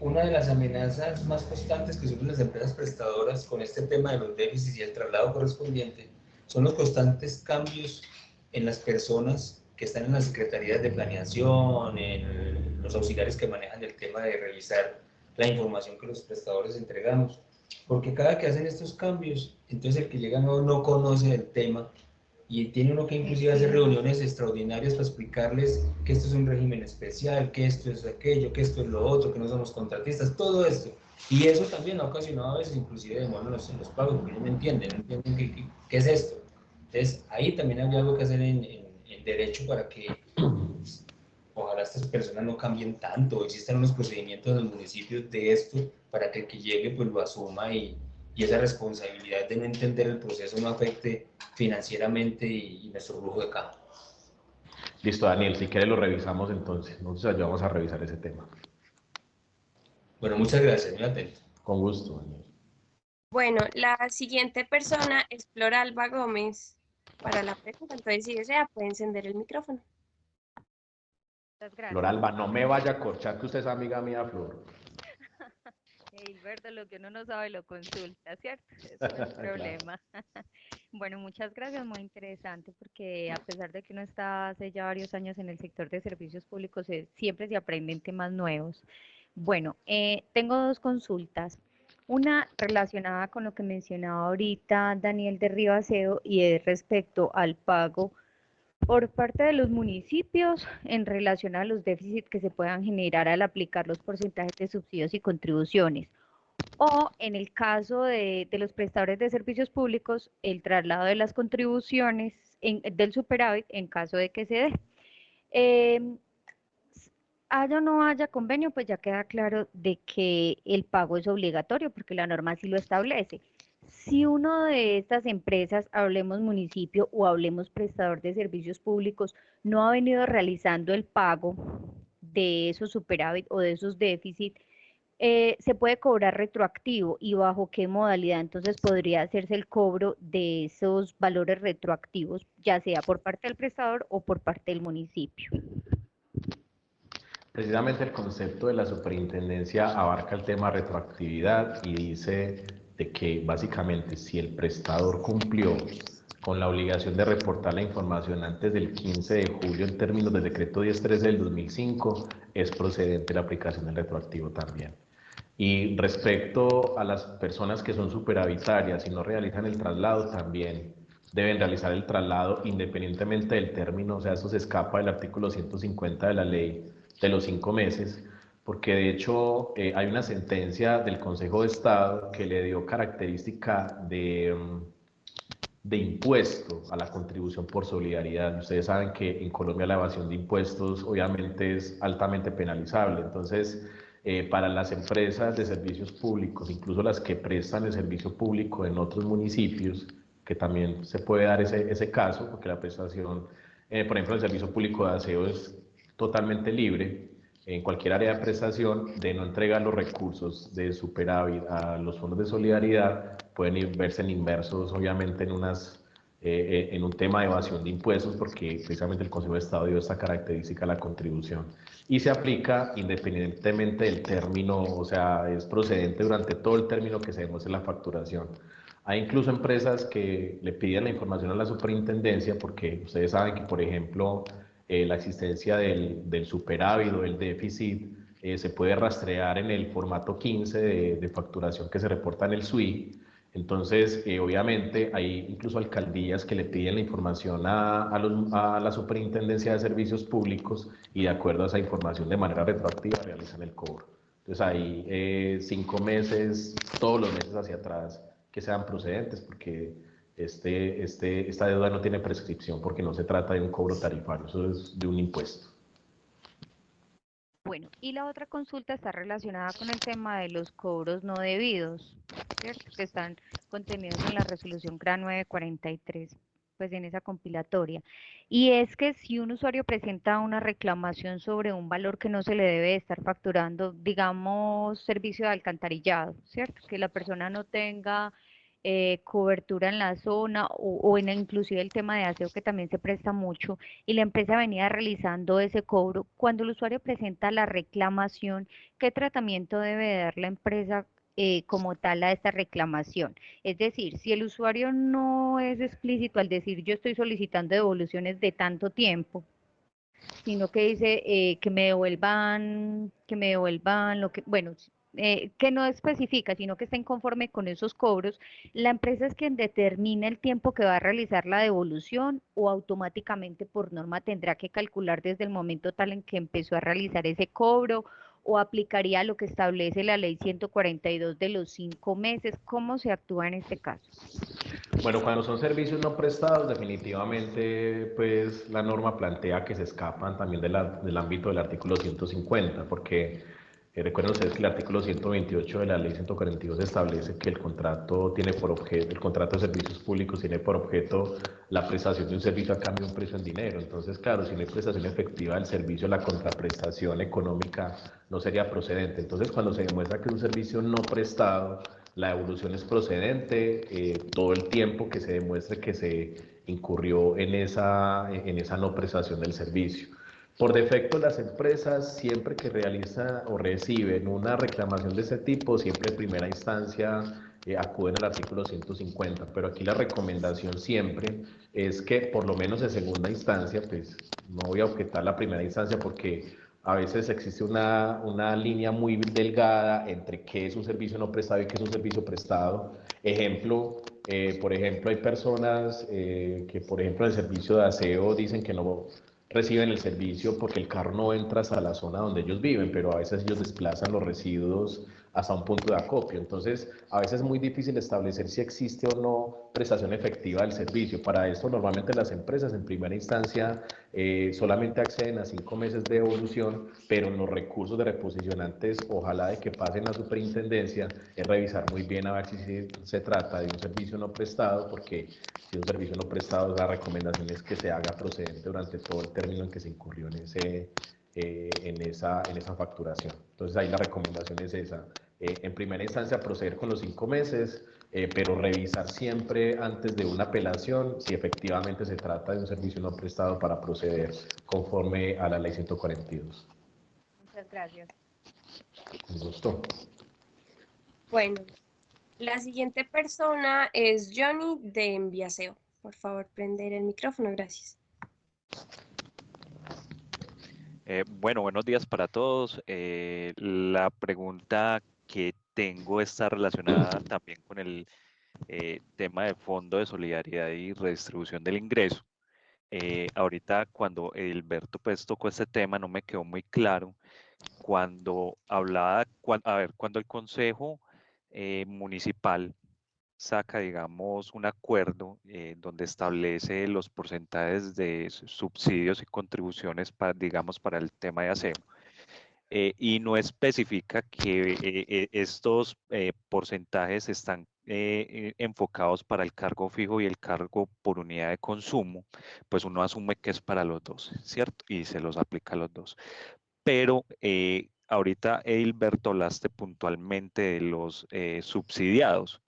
Una de las amenazas más constantes que sufren las empresas prestadoras con este tema de los déficits y el traslado correspondiente son los constantes cambios en las personas que están en las secretarías de planeación, en los auxiliares que manejan el tema de revisar la información que los prestadores entregamos. Porque cada que hacen estos cambios, entonces el que llega no conoce el tema, y tiene uno que inclusive hacer reuniones extraordinarias para explicarles que esto es un régimen especial, que esto es aquello, que esto es lo otro, que no somos contratistas, todo esto. Y eso también ha ocasionado a veces inclusive demora en los pagos, porque ellos no entienden qué es esto. Entonces ahí también habría algo que hacer en derecho para que ojalá estas personas no cambien tanto, existan unos procedimientos en los municipios de esto para que el que llegue pues lo asuma, y esa responsabilidad de no entender el proceso no afecte financieramente y nuestro flujo de caja. Listo, Daniel, si quieres lo revisamos entonces. Nosotros ayudamos a revisar ese tema. Bueno, muchas gracias, muy atento. Con gusto, Daniel. Bueno, la siguiente persona es Floralba Gómez para la pregunta. Entonces, si desea, puede encender el micrófono. Muchas gracias. Floralba, no me vaya a corchar, que usted es amiga mía, Flor. Gilberto, lo que uno no sabe lo consulta, ¿cierto? Eso no es problema. Bueno, muchas gracias, muy interesante, porque a pesar de que uno está hace ya varios años en el sector de servicios públicos, siempre se aprenden temas nuevos. Bueno, tengo dos consultas. Una relacionada con lo que mencionaba ahorita Daniel de Ribacedo, y es respecto al pago por parte de los municipios en relación a los déficits que se puedan generar al aplicar los porcentajes de subsidios y contribuciones. O en el caso de los prestadores de servicios públicos, el traslado de las contribuciones del superávit en caso de que se dé. Haya o no haya convenio, pues ya queda claro de que el pago es obligatorio, porque la norma sí lo establece. Si uno de estas empresas, hablemos municipio o hablemos prestador de servicios públicos, no ha venido realizando el pago de esos superávit o de esos déficits, se puede cobrar retroactivo, y bajo qué modalidad entonces podría hacerse el cobro de esos valores retroactivos, ya sea por parte del prestador o por parte del municipio. Precisamente el concepto de la superintendencia abarca el tema retroactividad y dice de que básicamente si el prestador cumplió con la obligación de reportar la información antes del 15 de julio en términos del decreto 1013 del 2005, es procedente la aplicación del retroactivo también. Y respecto a las personas que son superavitarias y no realizan el traslado, también deben realizar el traslado independientemente del término. O sea, eso se escapa del artículo 150 de la ley de los 5 meses, porque de hecho hay una sentencia del Consejo de Estado que le dio característica de impuesto a la contribución por solidaridad. Ustedes saben que en Colombia la evasión de impuestos obviamente es altamente penalizable. Entonces, para las empresas de servicios públicos, incluso las que prestan el servicio público en otros municipios, que también se puede dar ese caso, porque la prestación, por ejemplo, el servicio público de aseo es totalmente libre en cualquier área de prestación, de no entregar los recursos de superávit a los fondos de solidaridad, pueden verse inmersos obviamente en un tema de evasión de impuestos, porque precisamente el Consejo de Estado dio esta característica a la contribución, y se aplica independientemente del término. O sea, es procedente durante todo el término que se demuestre la facturación. Hay incluso empresas que le piden la información a la superintendencia, porque ustedes saben que, por ejemplo, la existencia del superávit o del déficit se puede rastrear en el formato 15 de facturación que se reporta en el SUI. Entonces, obviamente, hay incluso alcaldías que le piden la información a la Superintendencia de Servicios Públicos, y de acuerdo a esa información de manera retroactiva realizan el cobro. Entonces, hay 5 meses, todos los meses hacia atrás, que sean procedentes, porque esta deuda no tiene prescripción, porque no se trata de un cobro tarifario, eso es de un impuesto. Bueno, y la otra consulta está relacionada con el tema de los cobros no debidos, ¿cierto? Que están contenidos en la resolución CRA 943, pues en esa compilatoria. Y es que si un usuario presenta una reclamación sobre un valor que no se le debe estar facturando, digamos, servicio de alcantarillado, ¿cierto? Que la persona no tenga cobertura en la zona o en inclusive el tema de aseo que también se presta mucho y la empresa venía realizando ese cobro. Cuando el usuario presenta la reclamación, ¿qué tratamiento debe dar la empresa como tal a esta reclamación? Es decir, si el usuario no es explícito al decir yo estoy solicitando devoluciones de tanto tiempo, sino que dice que me devuelvan lo que, bueno, que no especifica, sino que está inconforme con esos cobros, la empresa es quien determina el tiempo que va a realizar la devolución o automáticamente por norma tendrá que calcular desde el momento tal en que empezó a realizar ese cobro o aplicaría lo que establece la ley 142 de los 5 meses. ¿Cómo se actúa en este caso? Bueno, cuando son servicios no prestados, definitivamente, pues la norma plantea que se escapan también del ámbito del artículo 150, porque recuerden ustedes que el artículo 128 de la ley 142 establece que el contrato tiene por objeto, el contrato de servicios públicos tiene por objeto la prestación de un servicio a cambio de un precio en dinero. Entonces, claro, si no hay prestación efectiva del servicio, la contraprestación económica no sería procedente. Entonces, cuando se demuestra que es un servicio no prestado, la devolución es procedente todo el tiempo que se demuestre que se incurrió en esa no prestación del servicio. Por defecto, las empresas siempre que realizan o reciben una reclamación de ese tipo, siempre en primera instancia acuden al artículo 150, pero aquí la recomendación siempre es que por lo menos en segunda instancia, pues no voy a objetar la primera instancia porque a veces existe una línea muy delgada entre qué es un servicio no prestado y qué es un servicio prestado. Ejemplo, por ejemplo, hay personas que, por ejemplo, en el servicio de aseo dicen que no reciben el servicio porque el carro no entra hasta la zona donde ellos viven, pero a veces ellos desplazan los residuos hasta un punto de acopio. Entonces, a veces es muy difícil establecer si existe o no prestación efectiva del servicio. Para esto, normalmente las empresas en primera instancia solamente acceden a 5 meses de devolución, pero en los recursos de reposición antes, ojalá de que pasen a superintendencia, es revisar muy bien a ver si se trata de un servicio no prestado, porque si es un servicio no prestado, la recomendación es que se haga procedente durante todo el término en que se incurrió en esa facturación. Entonces ahí la recomendación es esa. En primera instancia proceder con los 5 meses, pero revisar siempre antes de una apelación si efectivamente se trata de un servicio no prestado para proceder conforme a la ley 142. Muchas gracias. Con gusto. Bueno, la siguiente persona es Johnny de Enviaseo. Por favor, prender el micrófono, gracias. Bueno, buenos días para todos. La pregunta que tengo está relacionada también con el tema de Fondo de Solidaridad y Redistribución del Ingreso. Ahorita cuando Edilberto pues tocó este tema no me quedó muy claro cuando hablaba, cuando el Consejo Municipal saca, digamos, un acuerdo donde establece los porcentajes de subsidios y contribuciones para, digamos, para el tema de aseo. Y no especifica que estos porcentajes están enfocados para el cargo fijo y el cargo por unidad de consumo, pues uno asume que es para los dos, ¿cierto? Y se los aplica a los dos. Pero ahorita, Edilberto, hablaste puntualmente de los subsidiados,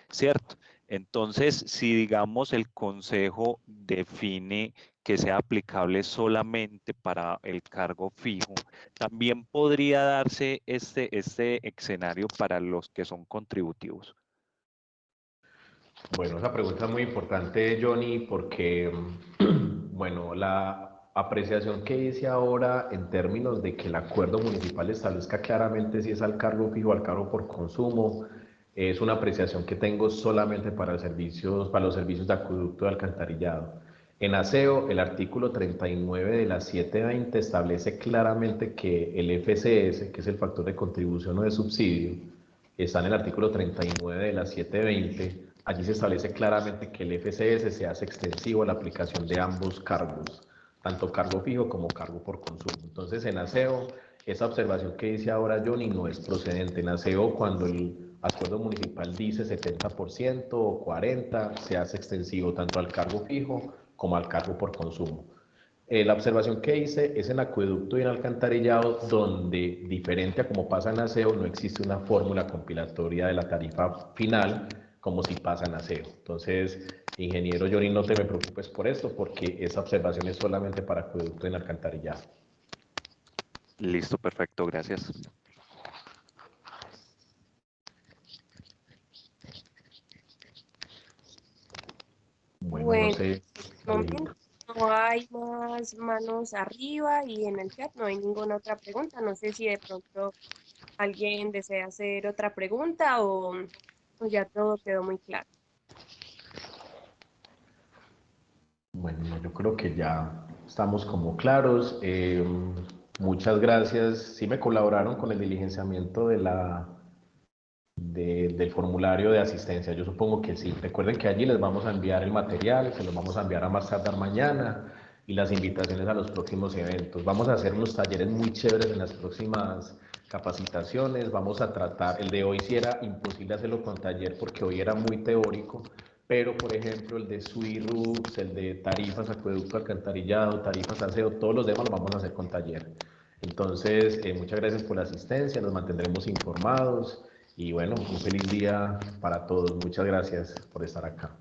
¿cierto? Entonces, si digamos el consejo define que sea aplicable solamente para el cargo fijo, también podría darse este escenario para los que son contributivos. Bueno, esa pregunta es muy importante, Johnny, porque, bueno, la apreciación que hice ahora en términos de que el acuerdo municipal establezca claramente si es al cargo fijo o al cargo por consumo, es una apreciación que tengo solamente para los servicios de acueducto de alcantarillado. En aseo, el artículo 39 de la 720 establece claramente que el FCS, que es el factor de contribución o de subsidio, está en el artículo 39 de la 720. Allí se establece claramente que el FCS se hace extensivo a la aplicación de ambos cargos, tanto cargo fijo como cargo por consumo. Entonces, en aseo, esa observación que dice ahora Johnny no es procedente. En aseo, cuando el acuerdo municipal dice 70% o 40%, se hace extensivo tanto al cargo fijo como al cargo por consumo. La observación que hice es en acueducto y en alcantarillado, donde, diferente a como pasa en aseo, no existe una fórmula compilatoria de la tarifa final, como si pasa en aseo. Entonces, ingeniero Johnny, no te me preocupes por esto, porque esa observación es solamente para acueducto y en alcantarillado. Listo, perfecto, gracias. Bueno, no sé. Momento, no hay más manos arriba y en el chat no hay ninguna otra pregunta. No sé si de pronto alguien desea hacer otra pregunta o ya todo quedó muy claro. Bueno, yo creo que ya estamos como claros. Muchas gracias. Sí me colaboraron con el diligenciamiento del formulario de asistencia. Yo supongo que sí. Recuerden que allí les vamos a enviar el material, se los vamos a enviar a más tardar mañana y las invitaciones a los próximos eventos. Vamos a hacer unos talleres muy chéveres en las próximas capacitaciones. Vamos a tratar, el de hoy sí era imposible hacerlo con taller porque hoy era muy teórico, pero por ejemplo el de SWIRUX, el de tarifas, acueducto, alcantarillado, tarifas, aseo, todos los demás los vamos a hacer con taller. Entonces, muchas gracias por la asistencia, nos mantendremos informados y bueno, un feliz día para todos. Muchas gracias por estar acá.